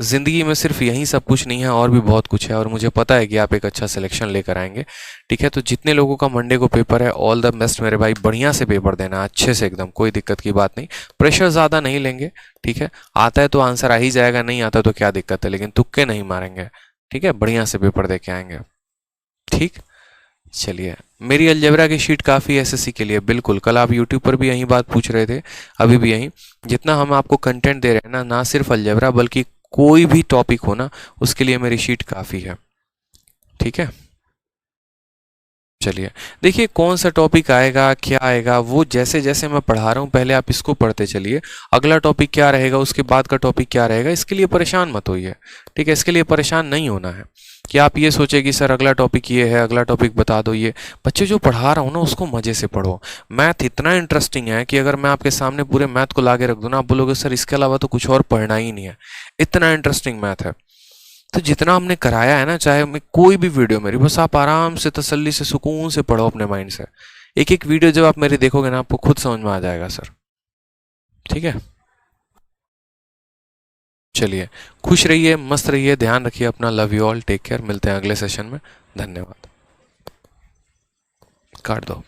S1: ज़िंदगी में सिर्फ यही सब कुछ नहीं है, और भी बहुत कुछ है, और मुझे पता है कि आप एक अच्छा सिलेक्शन लेकर आएंगे, ठीक है? तो जितने लोगों का मंडे को पेपर है, ऑल द बेस्ट मेरे भाई। बढ़िया से पेपर देना, अच्छे से एकदम, कोई दिक्कत की बात नहीं। प्रेशर ज़्यादा नहीं लेंगे, ठीक है? आता है तो आंसर आ ही जाएगा, नहीं आता तो क्या दिक्कत है, लेकिन तुक्के नहीं मारेंगे, ठीक है? बढ़िया से पेपर दे के आएंगे, ठीक? चलिए, मेरी अलजेब्रा की शीट काफ़ी एसएससी के लिए, बिल्कुल। कल आप यूट्यूब पर भी यही बात पूछ रहे थे, अभी भी यही। जितना हम आपको कंटेंट दे रहे हैं ना, ना सिर्फ अलजेब्रा बल्कि कोई भी टॉपिक हो ना, उसके लिए मेरी शीट काफ़ी है, ठीक है? चलिए, देखिए कौन सा टॉपिक आएगा, क्या आएगा, वो जैसे जैसे मैं पढ़ा रहा हूँ, पहले आप इसको पढ़ते चलिए। अगला टॉपिक क्या रहेगा, उसके बाद का टॉपिक क्या रहेगा, इसके लिए परेशान मत होइए, ठीक है? इसके लिए परेशान नहीं होना है कि आप ये सोचे कि सर अगला टॉपिक ये है, अगला टॉपिक बता दो ये। बच्चे, जो पढ़ा रहा हूँ ना, उसको मज़े से पढ़ो। मैथ इतना इंटरेस्टिंग है कि अगर मैं आपके सामने पूरे मैथ को ला के रख दूँ ना, आप बोलोगे सर इसके अलावा तो कुछ और पढ़ना ही नहीं है। इतना इंटरेस्टिंग मैथ है। तो जितना हमने कराया है ना, चाहे मैं कोई भी वीडियो मेरी, बस आप आराम से तसल्ली से सुकून से पढ़ो अपने माइंड से। एक एक वीडियो जब आप मेरी देखोगे ना, आपको खुद समझ में आ जाएगा सर, ठीक है? चलिए, खुश रहिए, मस्त रहिए, ध्यान रखिए अपना। Love you all, take care. मिलते हैं अगले सेशन में। धन्यवाद। काट दो।